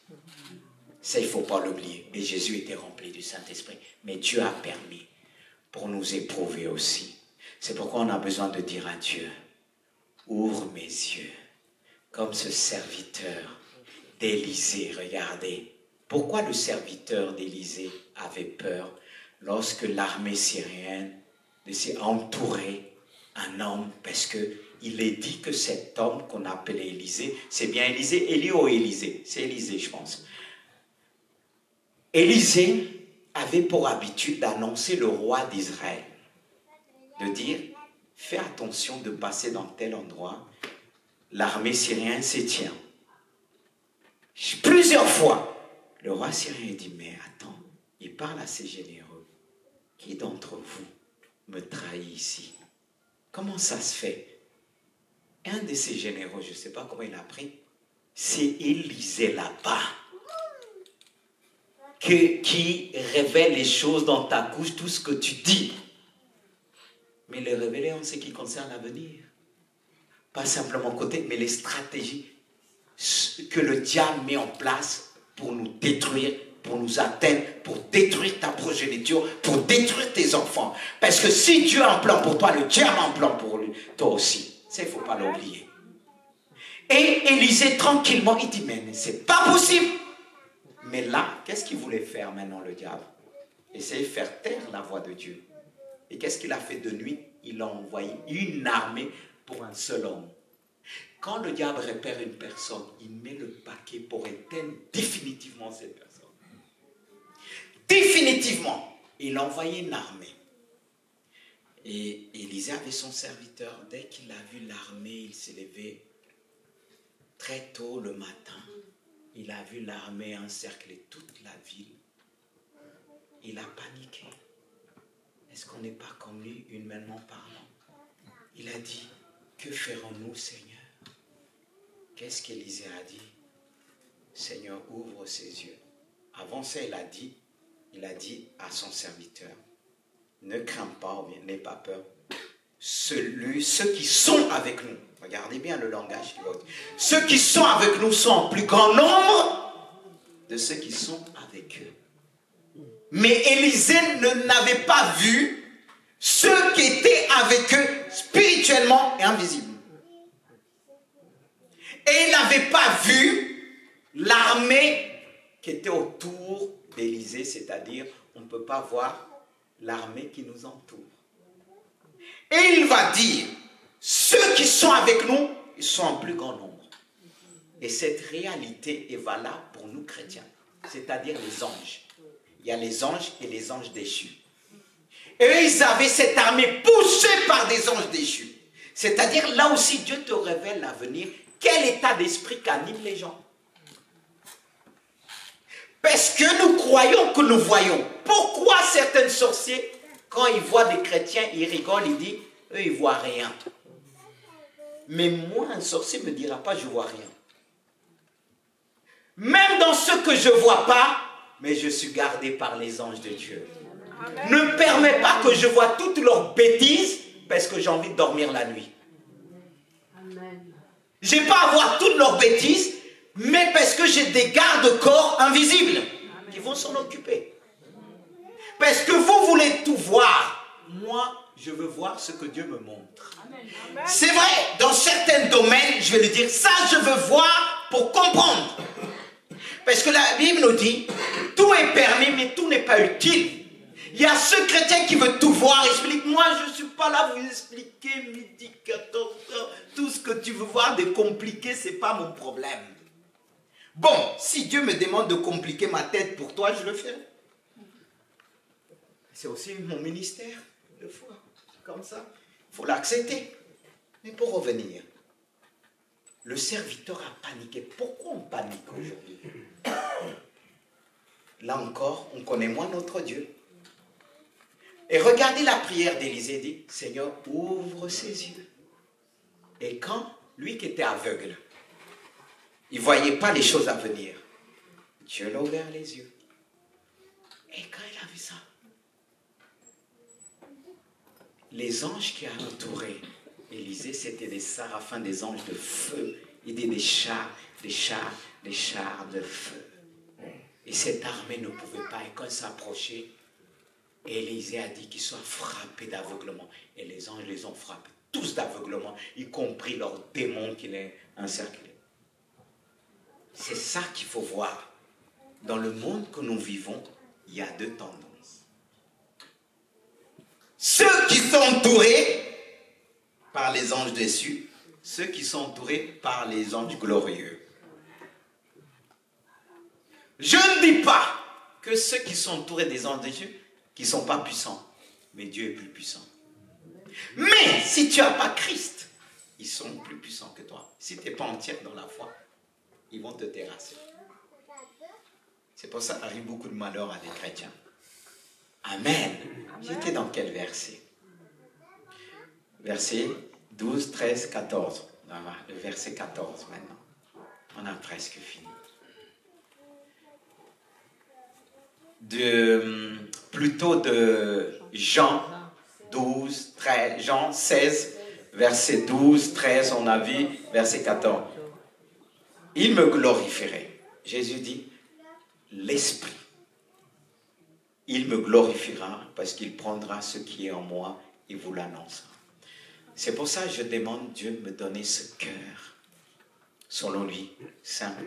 A: Ça, il ne faut pas l'oublier. Et Jésus était rempli du Saint-Esprit. Mais Dieu a permis pour nous éprouver aussi. C'est pourquoi on a besoin de dire à Dieu, ouvre mes yeux, comme ce serviteur d'Élisée. Regardez, pourquoi le serviteur d'Élisée avait peur lorsque l'armée syrienne a entouré un homme, parce qu'il est dit que cet homme qu'on appelait Élisée, c'est bien Élisée, Élie ou Élisée, c'est Élisée je pense. Élisée avait pour habitude d'annoncer le roi d'Israël, de dire, fais attention de passer dans tel endroit, l'armée syrienne se tient. Plusieurs fois, le roi syrien dit, mais attends, il parle assez généreux. Qui d'entre vous me trahit ici? Comment ça se fait? Un de ces généraux, je ne sais pas comment il a pris, c'est Élisée là-bas, qui révèle les choses dans ta couche, tout ce que tu dis. Mais le révéler en ce qui concerne l'avenir. Pas simplement côté, mais les stratégies que le diable met en place pour nous détruire, pour nous atteindre, pour détruire ta progéniture, pour détruire tes enfants. Parce que si Dieu a un plan pour toi, le diable a un plan pour lui, toi aussi. Ça, il ne faut pas l'oublier. Et Élisée, tranquillement, il dit, mais c'est pas possible. Mais là, qu'est-ce qu'il voulait faire maintenant, le diable? Essayer de faire taire la voix de Dieu. Et qu'est-ce qu'il a fait de nuit? Il a envoyé une armée pour un seul homme. Quand le diable repère une personne, il met le paquet pour éteindre définitivement cette personne. Définitivement. Il a envoyé une armée. Et Élisée avait son serviteur. Dès qu'il a vu l'armée, il s'est levé très tôt le matin. Il a vu l'armée encercler toute la ville. Il a paniqué. Est-ce qu'on n'est pas comme lui, humainement parlant? Il a dit, que ferons-nous, Seigneur? Qu'est-ce qu'Élisée a dit? Seigneur, ouvre ses yeux. Avant ça, il a dit à son serviteur, ne crains pas, n'aie pas peur. Ceux qui sont avec nous, regardez bien le langage qu'il va dire. Ceux qui sont avec nous sont en plus grand nombre de ceux qui sont avec eux. Mais Élisée n'avait pas vu ceux qui étaient avec eux spirituellement et invisibles. Et il n'avait pas vu l'armée qui était autour d'Élisée, c'est-à-dire on ne peut pas voir l'armée qui nous entoure. Et il va dire, ceux qui sont avec nous, ils sont en plus grand nombre. Et cette réalité est valable pour nous chrétiens, c'est-à-dire les anges. Il y a les anges et les anges déchus. Et ils avaient cette armée poussée par des anges déchus. C'est-à-dire là aussi Dieu te révèle l'avenir. Quel état d'esprit qu'anime les gens? Parce que nous croyons que nous voyons. Pourquoi certains sorciers, quand ils voient des chrétiens, ils rigolent, ils disent, eux, ils ne voient rien. Mais moi, un sorcier ne me dira pas, je ne vois rien. Même dans ce que je ne vois pas, mais je suis gardé par les anges de Dieu. Amen. Ne permets pas que je vois toutes leurs bêtises, parce que j'ai envie de dormir la nuit. Je n'ai pas à voir toutes leurs bêtises, mais parce que j'ai des gardes-corps invisibles qui vont s'en occuper. Parce que vous voulez tout voir. Moi, je veux voir ce que Dieu me montre. C'est vrai, dans certains domaines, je vais lui dire, ça je veux voir pour comprendre. Parce que la Bible nous dit, tout est permis, mais tout n'est pas utile. Il y a ce chrétien qui veut tout voir. Explique-moi, je ne suis pas là pour vous expliquer midi, 14 heures. Tout ce que tu veux voir de compliqué, ce n'est pas mon problème. Bon, si Dieu me demande de compliquer ma tête pour toi, je le ferai. C'est aussi mon ministère, de foi. Comme ça, il faut l'accepter. Mais pour revenir, le serviteur a paniqué. Pourquoi on panique aujourd'hui? Là encore, on connaît moins notre Dieu. Et regardez la prière d'Élisée, dit, Seigneur, ouvre ses yeux. Et quand, lui qui était aveugle, il ne voyait pas les choses à venir, Dieu l'a ouvert les yeux. Et quand il a vu ça, les anges qui ont entouré Élisée, c'était des séraphins, des anges de feu. Il dit des chars de feu. Et cette armée ne pouvait pas, et quand ils s'approchaient, Élisée a dit qu'ils soient frappés d'aveuglement. Et les anges les ont frappés, tous d'aveuglement, y compris leurs démons qui les encerclaient. C'est ça qu'il faut voir. Dans le monde que nous vivons, il y a deux tendances. Ceux qui sont entourés par les anges déçus, ceux qui sont entourés par les anges glorieux. Je ne dis pas que ceux qui sont entourés des anges déçus, qui ne sont pas puissants, mais Dieu est plus puissant. Mais si tu n'as pas Christ, ils sont plus puissants que toi. Si tu n'es pas entière dans la foi, ils vont te terrasser. C'est pour ça qu'il arrive beaucoup de malheur à des chrétiens. Amen. J'étais dans quel verset? Verset 12, 13, 14. Voilà, le verset 14 maintenant. On a presque fini. Plutôt de Jean 12, 13, Jean 16, verset 12, 13, on a vu, verset 14. Il me glorifierait. Jésus dit, l'Esprit. Il me glorifiera parce qu'il prendra ce qui est en moi et vous l'annoncera. C'est pour ça que je demande Dieu de me donner ce cœur, selon lui, simple,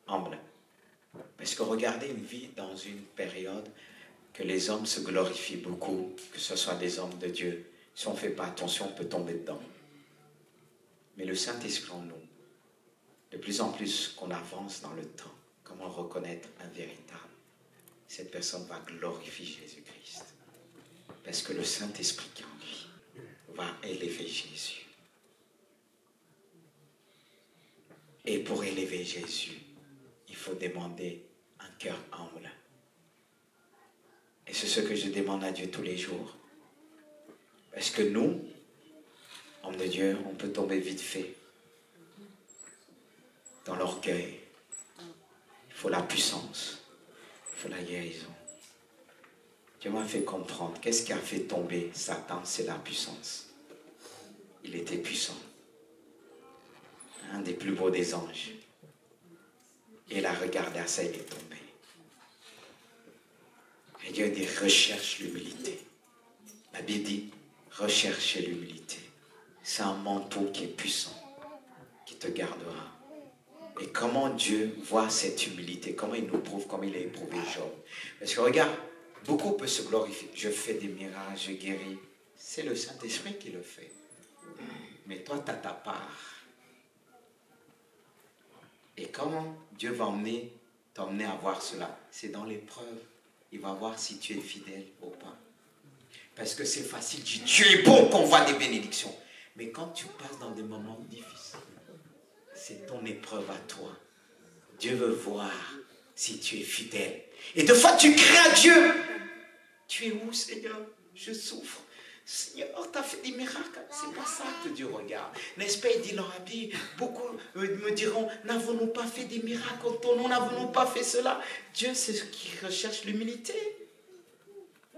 A: humble. Parce que regardez une vie dans une période que les hommes se glorifient beaucoup, que ce soit des hommes de Dieu. Si on ne fait pas attention, on peut tomber dedans. Mais le Saint-Esprit en nous, de plus en plus qu'on avance dans le temps, comment reconnaître un véritable? Cette personne va glorifier Jésus-Christ. Parce que le Saint-Esprit qui est en lui va élever Jésus. Et pour élever Jésus, il faut demander un cœur humble. Et c'est ce que je demande à Dieu tous les jours. Parce que nous, hommes de Dieu, on peut tomber vite fait dans l'orgueil. Il faut la puissance. Il faut la guérison. Dieu m'a fait comprendre. Qu'est-ce qui a fait tomber Satan? C'est la puissance. Il était puissant. Un des plus beaux des anges. Et il a regardé à ça, il est tombé. Et Dieu dit, recherche l'humilité. La Bible dit, recherchez l'humilité. C'est un manteau qui est puissant, qui te gardera. Et comment Dieu voit cette humilité, comment il nous prouve, comme il a éprouvé Job. Parce que regarde, beaucoup peuvent se glorifier. Je fais des miracles, je guéris. C'est le Saint-Esprit qui le fait. Mais toi, tu as ta part. Et comment Dieu va t'emmener à voir cela? C'est dans l'épreuve. Il va voir si tu es fidèle ou pas. Parce que c'est facile de dire, Dieu est bon qu'on voit des bénédictions. Mais quand tu passes dans des moments difficiles, c'est ton épreuve à toi. Dieu veut voir si tu es fidèle. Et des fois, tu cries à Dieu. Tu es où, Seigneur? Je souffre. Seigneur, tu as fait des miracles. C'est pas ça que Dieu regarde. N'est-ce pas? Il dit dans la Bible, beaucoup me diront, n'avons-nous pas fait des miracles en ton nom? N'avons-nous pas fait cela? Dieu, c'est ce qui recherche l'humilité.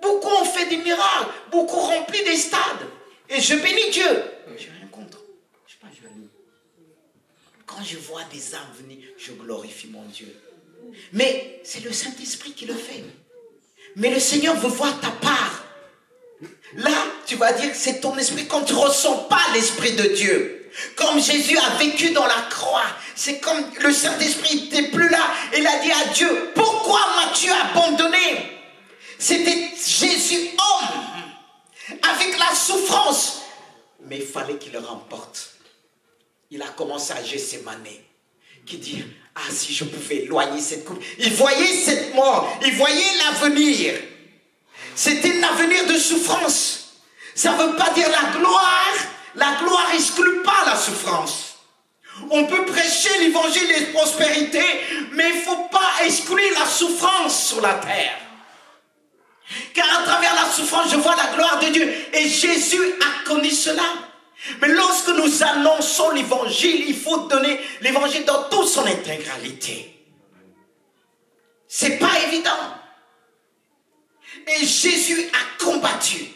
A: Beaucoup ont fait des miracles. Beaucoup rempli des stades. Et je bénis Dieu. Je n'ai rien contre. Je ne suis pas jaloux. Quand je vois des âmes venir, je glorifie mon Dieu. Mais c'est le Saint-Esprit qui le fait. Mais le Seigneur veut voir ta part. Là, tu vas dire, c'est ton esprit quand tu ne ressens pas l'Esprit de Dieu. Comme Jésus a vécu dans la croix. C'est comme le Saint-Esprit n'était plus là. Il a dit à Dieu, pourquoi m'as-tu abandonné? C'était Jésus homme. Avec la souffrance. Mais il fallait qu'il le remporte. Il a commencé à Gethsémane. Qui dit, ah si je pouvais éloigner cette coupe. Il voyait cette mort. Il voyait l'avenir. C'était un avenir de souffrance. Ça ne veut pas dire la gloire. La gloire n'exclut pas la souffrance. On peut prêcher l'évangile de prospérité, mais il ne faut pas exclure la souffrance sur la terre. Car à travers la souffrance, je vois la gloire de Dieu. Et Jésus a connu cela. Mais lorsque nous annonçons l'évangile, il faut donner l'évangile dans toute son intégralité. C'est pas évident. Et Jésus a combattu.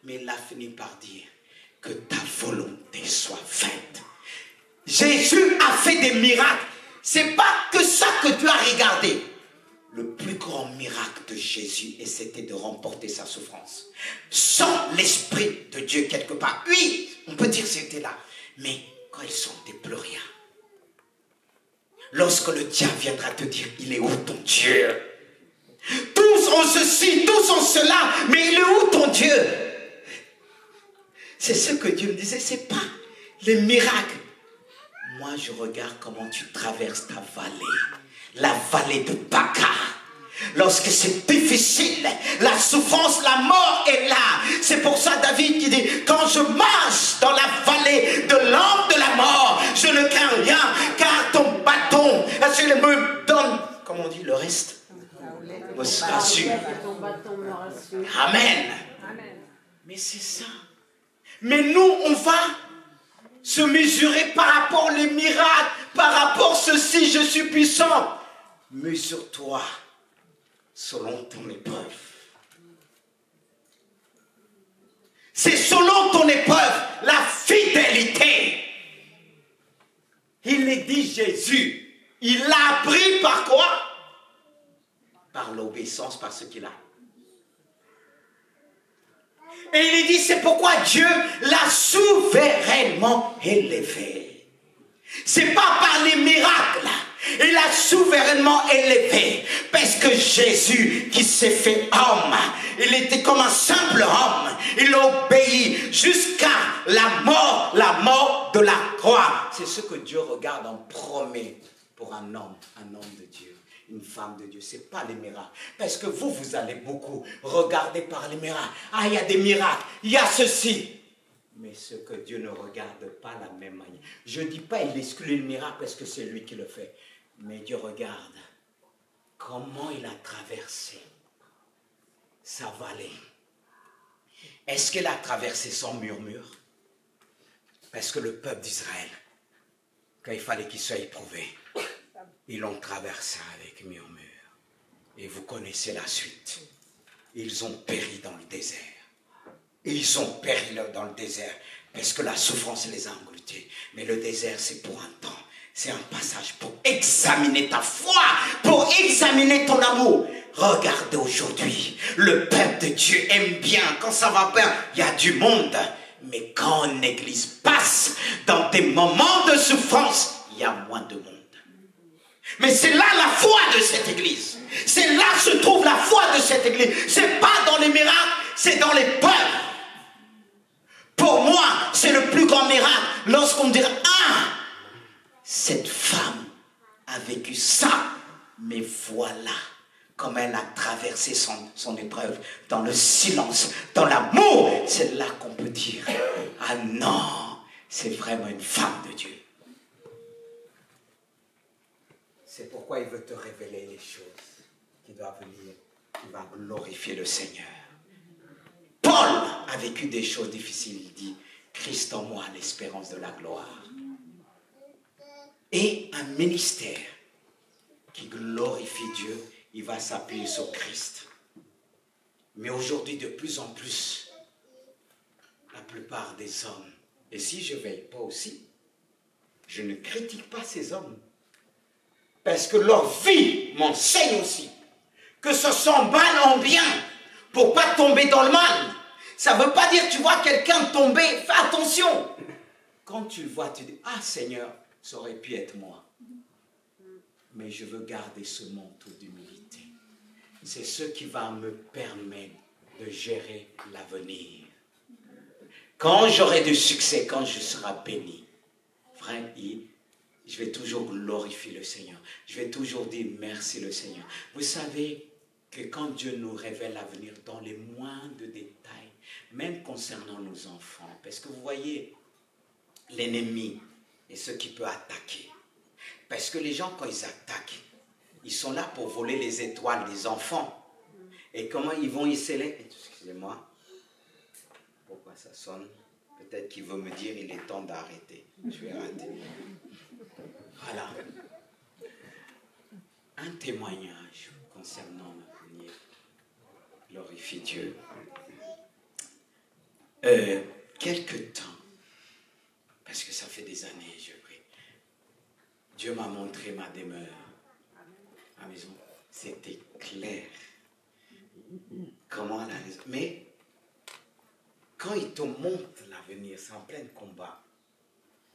A: Mais il a fini par dire que ta volonté soit faite. Jésus a fait des miracles. C'est pas que ça que tu as regardé. Le plus grand miracle de Jésus, et c'était de remporter sa souffrance. Sans l'Esprit de Dieu quelque part. Oui, on peut dire que c'était là. Mais quand il sentait plus rien. lorsque le diable viendra te dire, il est où ton Dieu? Tous ont ceci, tous ont cela, mais il est où ton Dieu? C'est ce que Dieu me disait, c'est pas les miracles. Moi, je regarde comment tu traverses ta vallée, la vallée de Baca. Lorsque c'est difficile, la souffrance, la mort est là. C'est pour ça David qui dit, quand je marche dans la vallée de l'ombre de la mort, je ne crains rien, car ton bâton, tu me donnes, comme on dit, le reste me rassure. Amen. Mais c'est ça. Mais nous, on va se mesurer par rapport aux miracles, par rapport à ceci, je suis puissant. Mesure-toi selon ton épreuve. C'est selon ton épreuve, la fidélité. Il est dit Jésus, il l'a appris par quoi? Par l'obéissance, par ce qu'il a. Et il est dit, c'est pourquoi Dieu l'a souverainement élevé. C'est pas par les miracles. Il l'a souverainement élevé. Parce que Jésus, qui s'est fait homme, il était comme un simple homme. Il a obéi jusqu'à la mort de la croix. C'est ce que Dieu regarde en premier pour un homme de Dieu. Une femme de Dieu, ce n'est pas les miracles. Parce que vous allez beaucoup regarder par les miracles. Ah, il y a des miracles, il y a ceci. Mais ce que Dieu ne regarde pas de la même manière. Je ne dis pas il exclut le miracle parce que c'est lui qui le fait. Mais Dieu regarde comment il a traversé sa vallée. Est-ce qu'il a traversé sans murmure? Parce que le peuple d'Israël, quand il fallait qu'il soit éprouvé, ils l'ont traversé avec murmure. Et vous connaissez la suite. Ils ont péri dans le désert. Ils ont péri dans le désert parce que la souffrance les a engloutis. Mais le désert, c'est pour un temps. C'est un passage pour examiner ta foi, pour examiner ton amour. Regardez aujourd'hui, le peuple de Dieu aime bien. Quand ça va bien, il y a du monde. Mais quand une église passe dans des moments de souffrance, il y a moins de monde. Mais c'est là la foi de cette église. C'est là que se trouve la foi de cette église. C'est pas dans les miracles, c'est dans les peurs. Pour moi, c'est le plus grand miracle lorsqu'on me dira, ah, cette femme a vécu ça, mais voilà comment elle a traversé son épreuve dans le silence, dans l'amour. C'est là qu'on peut dire, ah non, c'est vraiment une femme de Dieu. C'est pourquoi il veut te révéler les choses qui doivent venir, qui va glorifier le Seigneur. Paul a vécu des choses difficiles. Il dit, Christ en moi, l'espérance de la gloire. Et un ministère qui glorifie Dieu, il va s'appuyer sur Christ. Mais aujourd'hui, de plus en plus, la plupart des hommes, et si je ne veille pas aussi, je ne critique pas ces hommes. Parce que leur vie m'enseigne aussi que ce sont mal en bien pour ne pas tomber dans le mal. Ça ne veut pas dire, tu vois quelqu'un tomber, fais attention. Quand tu le vois, tu dis, ah Seigneur, ça aurait pu être moi. Mais je veux garder ce manteau d'humilité. C'est ce qui va me permettre de gérer l'avenir. Quand j'aurai du succès, quand je serai béni, frère, je vais toujours glorifier le Seigneur. Je vais toujours dire merci le Seigneur. Vous savez que quand Dieu nous révèle l'avenir dans les moindres détails, même concernant nos enfants, parce que vous voyez, l'ennemi et ce qui peut attaquer. Parce que les gens, quand ils attaquent, ils sont là pour voler les étoiles des enfants. Et comment ils vont y sceller? Excusez-moi. Pourquoi ça sonne? Peut-être qu'il veut me dire il est temps d'arrêter. Je vais arrêter. Voilà. Un témoignage concernant l'avenir. Glorifie Dieu. Quelque temps, parce que ça fait des années, je prie. Dieu m'a montré ma demeure. Ma maison, c'était clair. Comment la raison. Mais quand il te montre l'avenir, c'est en plein combat.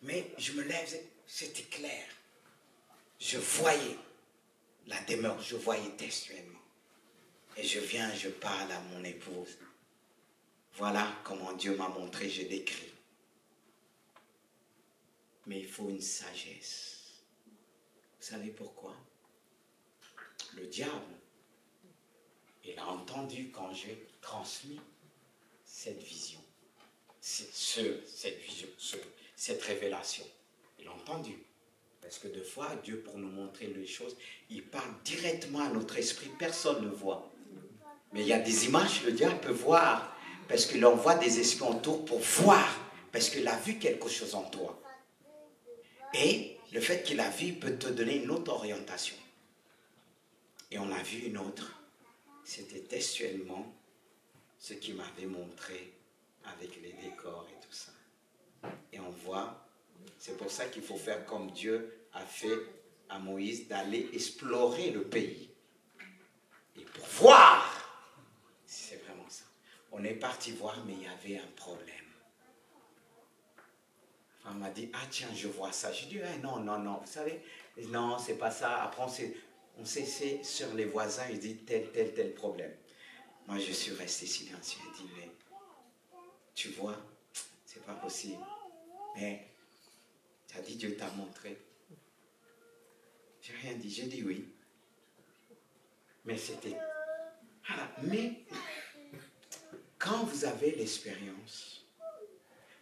A: Mais je me lève, c'était clair. je voyais la demeure, je voyais textuellement. Et je viens, je parle à mon épouse. Voilà comment Dieu m'a montré, je décris. Mais il faut une sagesse. Vous savez pourquoi? Le diable, il a entendu quand j'ai transmis cette vision, cette révélation. Il a entendu. Parce que des fois, Dieu, pour nous montrer les choses, il parle directement à notre esprit, personne ne voit. Mais il y a des images, le diable peut voir, parce qu'il envoie des esprits autour pour voir, parce qu'il a vu quelque chose en toi. Et le fait qu'il a vu peut te donner une autre orientation. Et on a vu une autre. C'était textuellement ce qu'il m'avait montré avec les décors et tout ça. Et on voit, c'est pour ça qu'il faut faire comme Dieu a fait à Moïse, d'aller explorer le pays. Et pour voir, c'est vraiment ça. On est parti voir, mais il y avait un problème. On m'a dit, ah tiens, je vois ça. J'ai dit, non, vous savez, non, c'est pas ça. Après, on s'essaie sur les voisins, ils disent tel problème. Moi, je suis resté silencieux. J'ai dit, mais tu vois, c'est pas possible. Mais, tu as dit, Dieu t'a montré. J'ai rien dit, j'ai dit oui. Mais c'était... Voilà. Mais, quand vous avez l'expérience,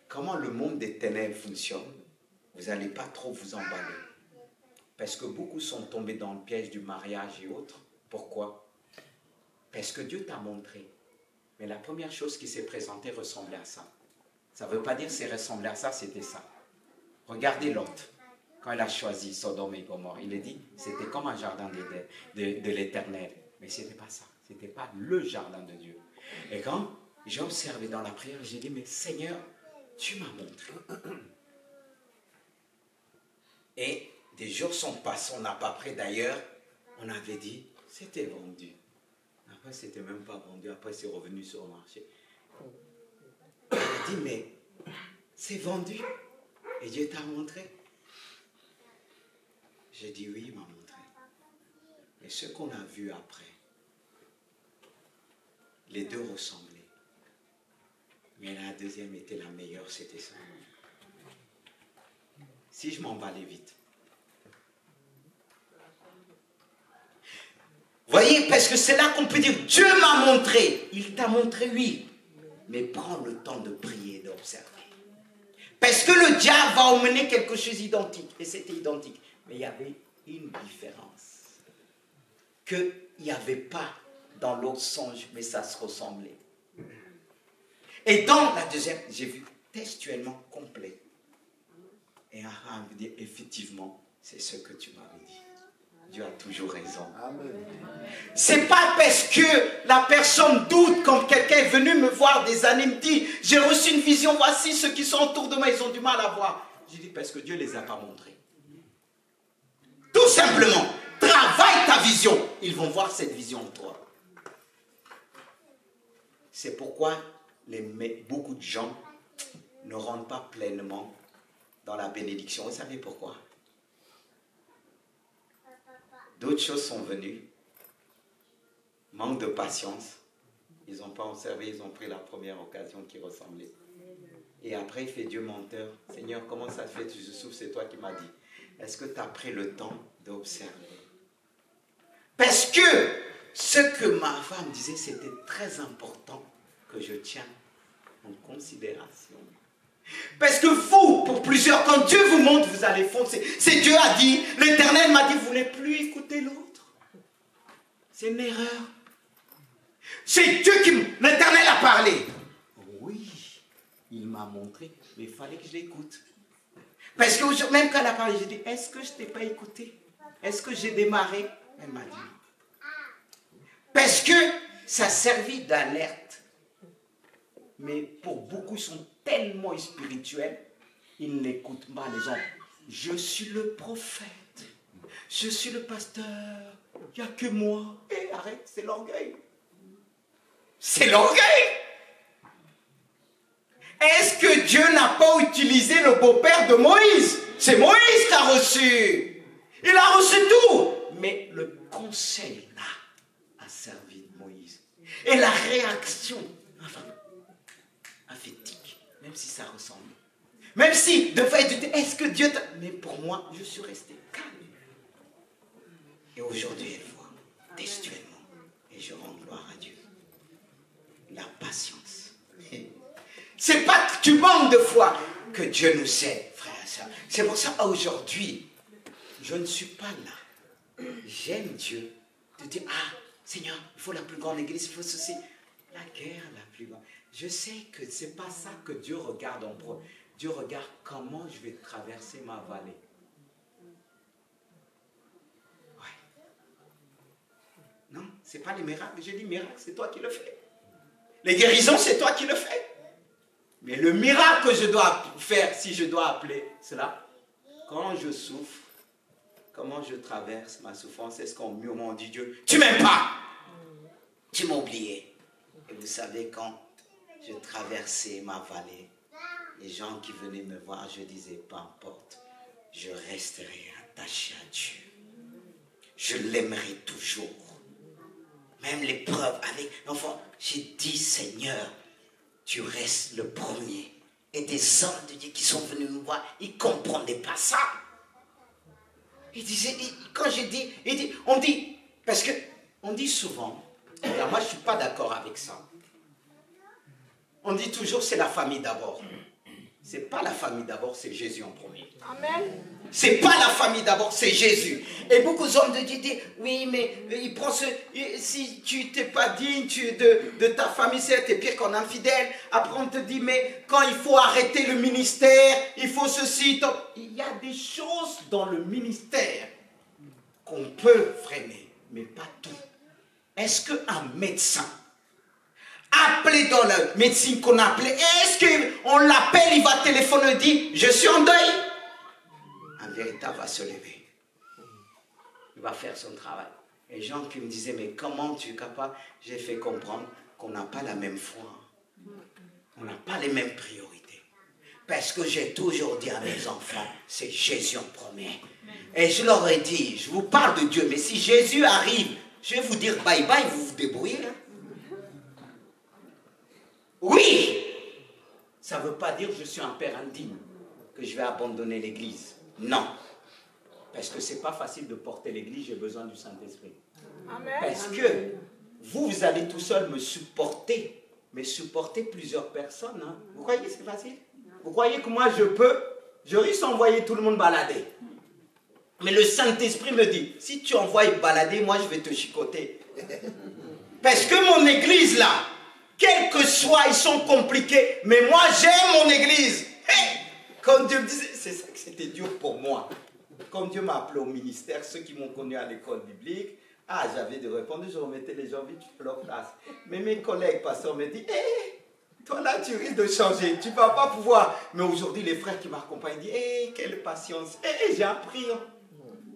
A: comment le monde des ténèbres fonctionne, vous n'allez pas trop vous emballer. Parce que beaucoup sont tombés dans le piège du mariage et autres. Pourquoi? Parce que Dieu t'a montré. Mais la première chose qui s'est présentée ressemblait à ça. Ça ne veut pas dire c'est ressemblé à ça, c'était ça. Regardez Lot. Quand il a choisi Sodome et Gomorrhe, il a dit c'était comme un jardin de l'Éternel. Mais ce n'était pas ça. Ce n'était pas le jardin de Dieu. Et quand j'ai observé dans la prière, j'ai dit mais Seigneur, tu m'as montré. Et des jours sont passés, on n'a pas pris. D'ailleurs, on avait dit, c'était vendu. Après, c'était même pas vendu. Après, c'est revenu sur le marché. On a dit, mais c'est vendu. Et Dieu t'a montré. J'ai dit, oui, il m'a montré. Mais ce qu'on a vu après, les deux ressemblaient. Mais la deuxième était la meilleure, c'était ça. Si je m'emballais vite. Voyez, parce que c'est là qu'on peut dire, Dieu m'a montré. Il t'a montré, oui. Mais prends le temps de prier, d'observer. Parce que le diable va emmener quelque chose d'identique. Et c'était identique. Mais il y avait une différence. Qu'il n'y avait pas dans l'autre songe, mais ça se ressemblait. Et dans la deuxième, j'ai vu textuellement complet. Et Abraham veut dire, effectivement, c'est ce que tu m'avais dit. Dieu a toujours raison. C'est pas parce que la personne doute, quand quelqu'un est venu me voir des années, me dit, j'ai reçu une vision, voici ceux qui sont autour de moi, ils ont du mal à voir. Je dis, parce que Dieu ne les a pas montrés. Tout simplement, travaille ta vision. Ils vont voir cette vision en toi. C'est pourquoi beaucoup de gens ne rentrent pas pleinement dans la bénédiction. Vous savez pourquoi? D'autres choses sont venues. Manque de patience. Ils n'ont pas observé, ils ont pris la première occasion qui ressemblait. Et après, il fait Dieu menteur. Seigneur, comment ça se fait? Je souffre, c'est toi qui m'as dit. Est-ce que tu as pris le temps d'observer? Parce que ce que ma femme disait, c'était très important que je tienne en considération. Parce que vous, pour plusieurs, quand Dieu vous montre, vous allez foncer. C'est Dieu a dit, l'Éternel m'a dit, vous n'allez plus écouter l'autre. C'est une erreur. C'est Dieu qui... L'Éternel a parlé. Oui, il m'a montré, mais il fallait que je l'écoute. Parce que même quand elle a parlé, j'ai dit, est-ce que je ne t'ai pas écouté? Est-ce que j'ai démarré? Elle m'a dit. Parce que ça servit d'alerte. Mais pour beaucoup, ils sont tellement spirituels, ils n'écoutent pas les gens. Je suis le prophète. Je suis le pasteur. Il n'y a que moi. Et arrête, c'est l'orgueil. C'est l'orgueil. Est-ce que Dieu n'a pas utilisé le beau-père de Moïse? C'est Moïse qui a reçu. Il a reçu tout. Mais le conseil là a servi de Moïse. Et la réaction, enfin, affectique, même si ça ressemble. Même si, de fait, est-ce que Dieu t'a... Mais pour moi, je suis resté calme. Et aujourd'hui, elle voit, textuellement, et je rends gloire à Dieu. La patience. C'est pas que tu manques de foi que Dieu nous aide, frère et soeur. C'est pour ça aujourd'hui, je ne suis pas là. J'aime Dieu. De dire, ah, Seigneur, il faut la plus grande église, il faut ceci. La guerre la plus grande. Je sais que ce n'est pas ça que Dieu regarde en premier. Dieu regarde comment je vais traverser ma vallée. Ouais. Non, ce n'est pas les miracles. J'ai dit miracle, c'est toi qui le fais. Les guérisons, c'est toi qui le fais. Mais le miracle que je dois faire, si je dois appeler cela, quand je souffre, comment je traverse ma souffrance, est-ce qu'on murmure, on dit Dieu, tu m'aimes pas, tu m'as oublié. Et vous savez, quand je traversais ma vallée, les gens qui venaient me voir, je disais, peu importe, je resterai attaché à Dieu. Je l'aimerai toujours. Même l'épreuve avec l'enfant, j'ai dit, Seigneur, tu restes le premier. Et des hommes de Dieu qui sont venus me voir, ils ne comprenaient pas ça. Ils disaient, quand j'ai dit, on dit, parce que on dit souvent, alors moi je ne suis pas d'accord avec ça. On dit toujours c'est la famille d'abord. C'est pas la famille d'abord, c'est Jésus en premier. Amen. C'est pas la famille d'abord, c'est Jésus. Et beaucoup d'hommes de Dieu disent, oui, mais il prend si tu t'es pas digne de ta famille, c'est pire qu'un infidèle. Après on te dit, mais quand il faut arrêter le ministère, il faut ceci. Il y a des choses dans le ministère qu'on peut freiner, mais pas tout. Est-ce qu'un médecin appelé dans la médecine qu'on appelait, est-ce qu'on l'appelle, il va téléphoner et dit, je suis en deuil? Un véritable va se lever. Il va faire son travail. Et gens qui me disaient, mais comment tu es capable? J'ai fait comprendre qu'on n'a pas la même foi. On n'a pas les mêmes priorités. Parce que j'ai toujours dit à mes enfants, c'est Jésus en premier. Et je leur ai dit, je vous parle de Dieu, mais si Jésus arrive, je vais vous dire bye bye, vous vous débrouillez. Hein? Oui, ça ne veut pas dire que je suis un père indigne, que je vais abandonner l'église. Non. Parce que ce n'est pas facile de porter l'église, j'ai besoin du Saint-Esprit. Parce que vous allez tout seul me supporter, mais supporter plusieurs personnes. Hein. Vous croyez que c'est facile? Vous croyez que moi je risque d'envoyer tout le monde balader. Mais le Saint-Esprit me dit, si tu envoies balader, moi je vais te chicoter. Parce que mon église là, quels que soient, ils sont compliqués. Mais moi, j'aime mon église. Hey, comme Dieu me disait, c'est ça que c'était dur pour moi. Comme Dieu m'a appelé au ministère, ceux qui m'ont connu à l'école biblique, j'avais de répondre, je remettais les gens vite sur leur place. Mais mes collègues pasteurs me disent, hey, toi là, tu risques de changer, tu ne vas pas pouvoir. Mais aujourd'hui, les frères qui m'accompagnent disent, hey, quelle patience. Hey, j'ai appris. Hein.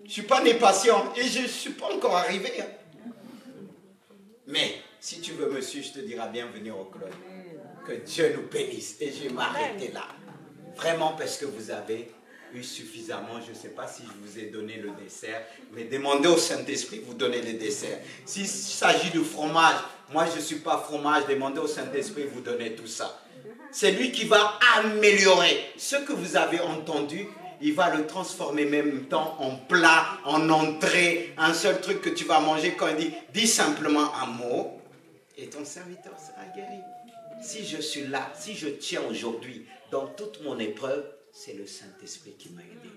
A: Je ne suis pas né patient et je ne suis pas encore arrivé. Hein. Mais si tu veux me suivre, je te dirai bienvenue au club. Que Dieu nous bénisse. Et je vais m'arrêter là. Vraiment parce que vous avez eu suffisamment. Je ne sais pas si je vous ai donné le dessert. Mais demandez au Saint-Esprit de vous donner le dessert. S'il s'agit de fromage, moi je ne suis pas fromage. Demandez au Saint-Esprit de vous donner tout ça. C'est lui qui va améliorer ce que vous avez entendu. Il va le transformer même temps en plat, en entrée. Un seul truc que tu vas manger quand il dit, dis simplement un mot. Et ton serviteur sera guéri. Si je suis là, si je tiens aujourd'hui dans toute mon épreuve, c'est le Saint-Esprit qui m'a aidé.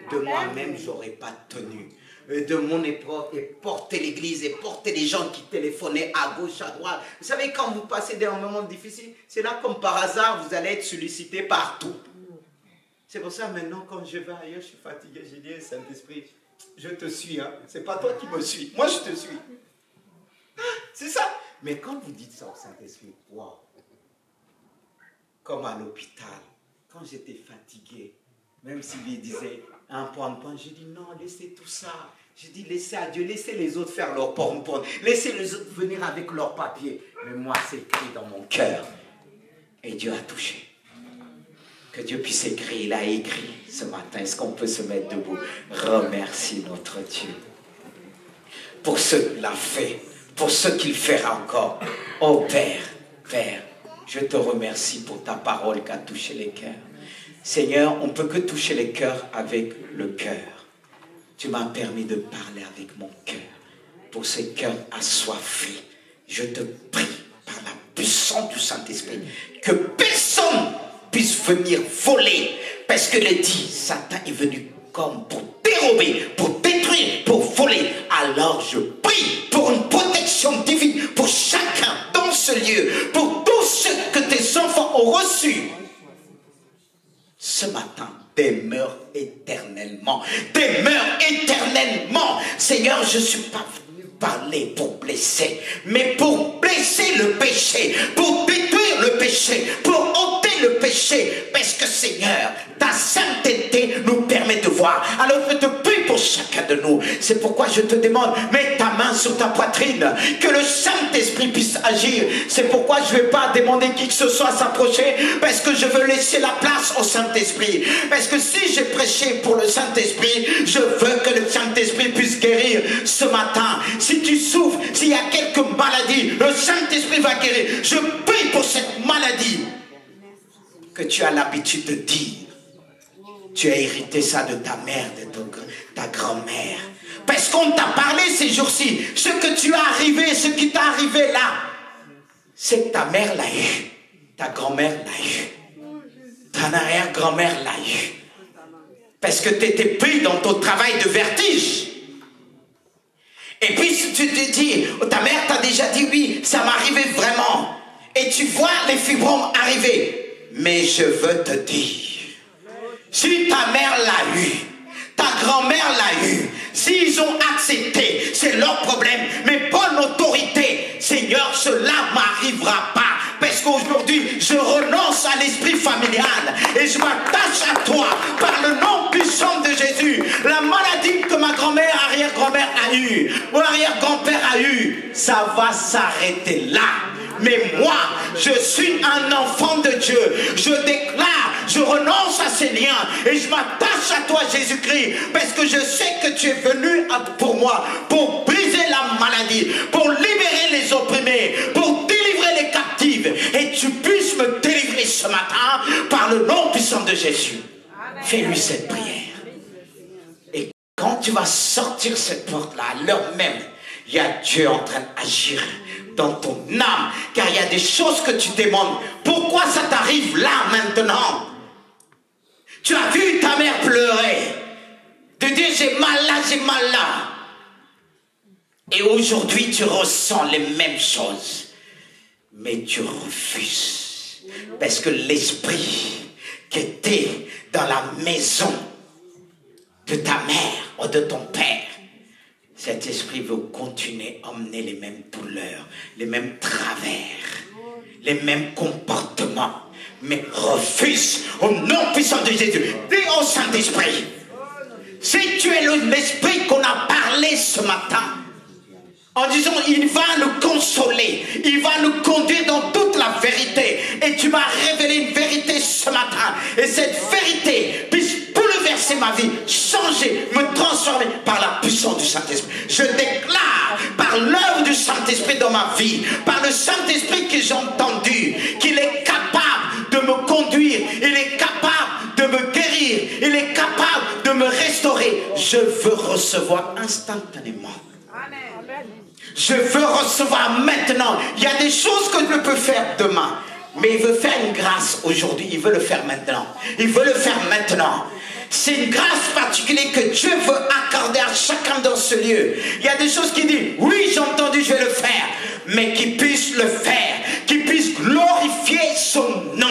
A: De moi-même, je n'aurais pas tenu. De mon épreuve, et porter l'église, et porter les gens qui téléphonaient à gauche, à droite. Vous savez, quand vous passez des moments difficiles, c'est là comme par hasard, vous allez être sollicité partout. C'est pour ça, maintenant, quand je vais ailleurs, je suis fatigué. J'ai dit, Saint-Esprit, je te suis. Hein. Ce n'est pas toi qui me suis. Moi, je te suis. C'est ça. Mais quand vous dites ça au Saint-Esprit, waouh, comme à l'hôpital, quand j'étais fatigué, même s'il lui disait un pompon, j'ai dit non, laissez tout ça. J'ai dit laissez à Dieu, laissez les autres faire leur pompon, laissez les autres venir avec leurs papiers. Mais moi, c'est écrit dans mon cœur. Et Dieu a touché. Que Dieu puisse écrire. Il a écrit ce matin. Est-ce qu'on peut se mettre debout? Remercie notre Dieu pour ce qu'il a fait, pour ce qu'il fera encore. Oh Père, Père, je te remercie pour ta parole qui a touché les cœurs. Seigneur, on ne peut que toucher les cœurs avec le cœur. Tu m'as permis de parler avec mon cœur. Pour ces cœurs assoiffés, je te prie par la puissance du Saint-Esprit que personne puisse venir voler. Parce que le dit, Satan est venu comme pour dérober, pour détruire, pour voler. Alors je prie pour une protection divine pour chacun dans ce lieu, pour tous ceux que tes enfants ont reçus. Ce matin, demeure éternellement. Demeure éternellement. Seigneur, je ne suis pas venu parler pour blesser, mais pour blesser le péché, pour détruire le péché, pour ôter le péché. Parce que Seigneur, ta sainteté nous permet de voir. Alors je te prie pour chacun de nous. C'est pourquoi je te demande, mets ta main sur ta poitrine, que le Saint-Esprit puisse agir. C'est pourquoi je ne vais pas demander qui que ce soit à s'approcher, parce que je veux laisser la place au Saint-Esprit. Parce que si j'ai prêché pour le Saint-Esprit, je veux que le Saint-Esprit puisse guérir ce matin. Si tu souffres, s'il y a quelques maladies, le Saint-Esprit va guérir. Je prie pour cette maladie que tu as l'habitude de dire. Tu as hérité ça de ta mère, de ta grand-mère. Parce qu'on t'a parlé ces jours-ci. Ce que tu as arrivé, ce qui t'est arrivé là, c'est que ta mère l'a eu. Ta grand-mère l'a eu. Ta arrière-grand-mère l'a eu. Parce que tu étais pris dans ton travail de vertige. Et puis si tu te dis, ta mère t'a déjà dit oui, ça m'arrivait vraiment. Et tu vois les fibromes arriver. Mais je veux te dire, si ta mère l'a eu, ta grand-mère l'a eu, s'ils ont accepté, c'est leur problème. Mais pas l'autorité, Seigneur, cela ne m'arrivera pas. Parce qu'aujourd'hui, je renonce à l'esprit familial et je m'attache à toi par le nom puissant de Jésus. La maladie que ma grand-mère, arrière-grand-mère a eue, ou arrière-grand-père a eue, ça va s'arrêter là. Mais moi, je suis un enfant de Dieu. Je déclare, je renonce à ces liens et je m'attache à toi, Jésus-Christ, parce que je sais que tu es venu pour moi, pour briser la maladie, pour libérer les opprimés, pour délivrer les captifs. Et tu puisses me délivrer ce matin par le nom puissant de Jésus. Fais-lui cette prière. Et quand tu vas sortir cette porte-là, à l'heure même, il y a Dieu en train d'agir dans ton âme, car il y a des choses que tu demandes. Pourquoi ça t'arrive là maintenant? Tu as vu ta mère pleurer, de dire j'ai mal là, j'ai mal là. Et aujourd'hui tu ressens les mêmes choses, mais tu refuses, parce que l'esprit qui était dans la maison de ta mère ou de ton père, cet esprit veut continuer à emmener les mêmes douleurs, les mêmes travers, les mêmes comportements, mais refuse au nom puissant de Jésus. Dis au Saint-Esprit, si tu es l'esprit qu'on a parlé ce matin, en disant il va nous consoler, il va nous conduire dans toute la vérité, et tu m'as révélé une vérité ce matin, et cette vérité puisse bouleverser ma vie, changer, me transformer par la puissance du Saint-Esprit. Je déclare par l'œuvre du Saint-Esprit dans ma vie, par le Saint-Esprit que j'ai entendu, qu'il est capable de me conduire, il est capable de me guérir, il est capable de me restaurer. Je veux recevoir instantanément. Je veux recevoir maintenant. Il y a des choses que je peux faire demain, mais il veut faire une grâce aujourd'hui. Il veut le faire maintenant. Il veut le faire maintenant. C'est une grâce particulière que Dieu veut accorder à chacun dans ce lieu. Il y a des choses qui disent, oui, j'ai entendu, je vais le faire. Mais qu'il puisse le faire. Qu'il puisse glorifier son nom.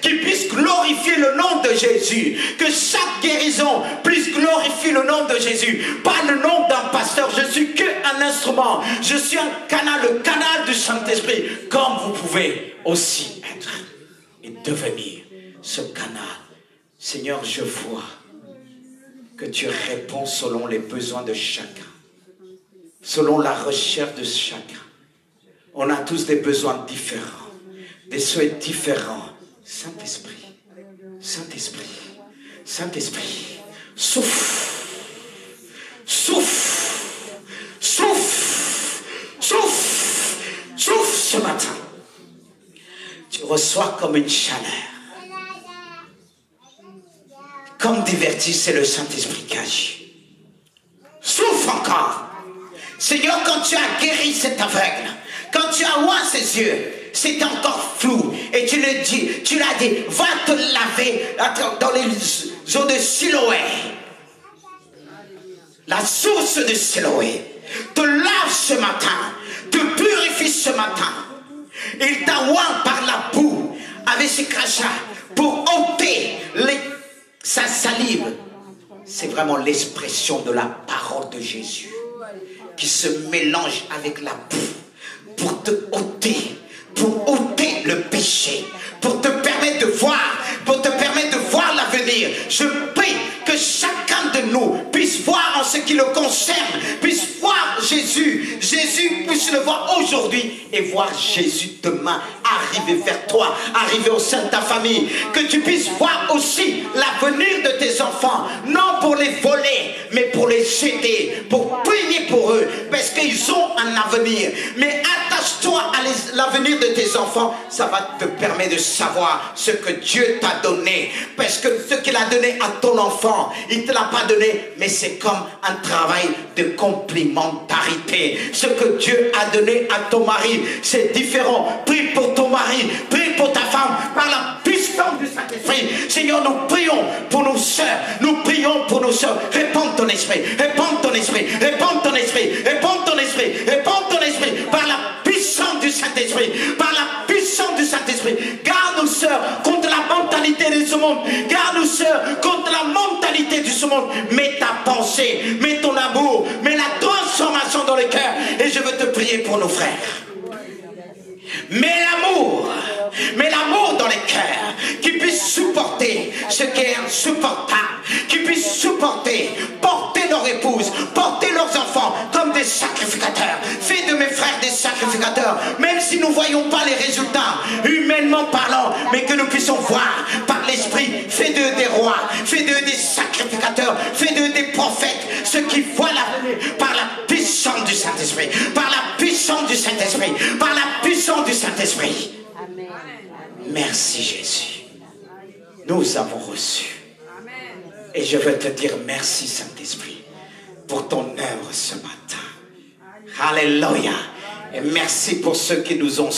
A: Qu'il puisse glorifier le nom de Jésus. Que chaque guérison puisse glorifier le nom de Jésus. Pas le nom d'un pasteur. Je suis qu'un instrument. Je suis un canal, le canal du Saint-Esprit. Comme vous pouvez aussi être et devenir ce canal. Seigneur, je vois que tu réponds selon les besoins de chacun. Selon la recherche de chacun. On a tous des besoins différents. Des souhaits différents. Saint-Esprit, Saint-Esprit, Saint-Esprit, souffle, souffle, souffle, souffle, souffle ce matin. Tu reçois comme une chaleur. Comme des vertiges, c'est le Saint-Esprit qui agit. Souffle encore. Seigneur, quand tu as guéri cet aveugle, quand tu as ouvert ses yeux, c'était encore flou. Et tu le dis, tu l'as dit, va te laver dans les eaux de Siloé. La source de Siloé te lave ce matin, te purifie ce matin. Il t'a oint par la boue avec ses crachats pour ôter sa salive. C'est vraiment l'expression de la parole de Jésus qui se mélange avec la boue pour te ôter le péché, pour te permettre de voir l'avenir. Je prie que chacun de nous puisse voir en ce qui le concerne, puisse voir Jésus puisse le voir aujourd'hui et voir Jésus demain arriver vers toi, arriver au sein de ta famille, que tu puisses voir aussi l'avenir de tes enfants, non pour les voler, mais pour les aider, pour prier pour eux, parce qu'ils ont un avenir. Mais attache-toi à l'avenir de tes enfants, ça va te permettre de savoir ce que Dieu t'a donné, parce que ce qu'il a donné à ton enfant, il ne te l'a pas donné, mais c'est comme un travail de complémentarité. Ce que Dieu a donné à ton mari, c'est différent. Prie pour ton mari, prie pour ta femme, par la puissance du Saint-Esprit. Seigneur, nous prions pour nos sœurs, nous prions pour nos sœurs. Répands ton esprit, répands ton esprit, répands ton esprit, répands ton esprit, répands ton esprit, par la puissance du Saint-Esprit, par la puissance du Saint-Esprit. Garde nos sœurs contre la mentalité de ce monde, garde nos sœurs contre la mentalité de ce monde. Mets ta pensée, mets ton amour, mets la transformation dans le cœur. Et je veux te prier pour nos frères. Mets l'amour dans les cœurs, qui puissent supporter ce qui est insupportable, qui puissent supporter, porter leur épouse, porter leurs enfants comme des sacrificateurs. Fais de mes frères des sacrificateurs, même si nous ne voyons pas les résultats, humainement parlant, mais que nous puissions voir par l'Esprit. Fais d'eux des rois, fais d'eux des sacrificateurs, fais d'eux des prophètes, ceux qui voient l'avenir par la puissance du Saint-Esprit, par la puissance du Saint-Esprit, par la puissance du Saint-Esprit. Merci Jésus. Nous avons reçu. Et je veux te dire merci Saint-Esprit pour ton œuvre ce matin. Alléluia. Et merci pour ceux qui nous ont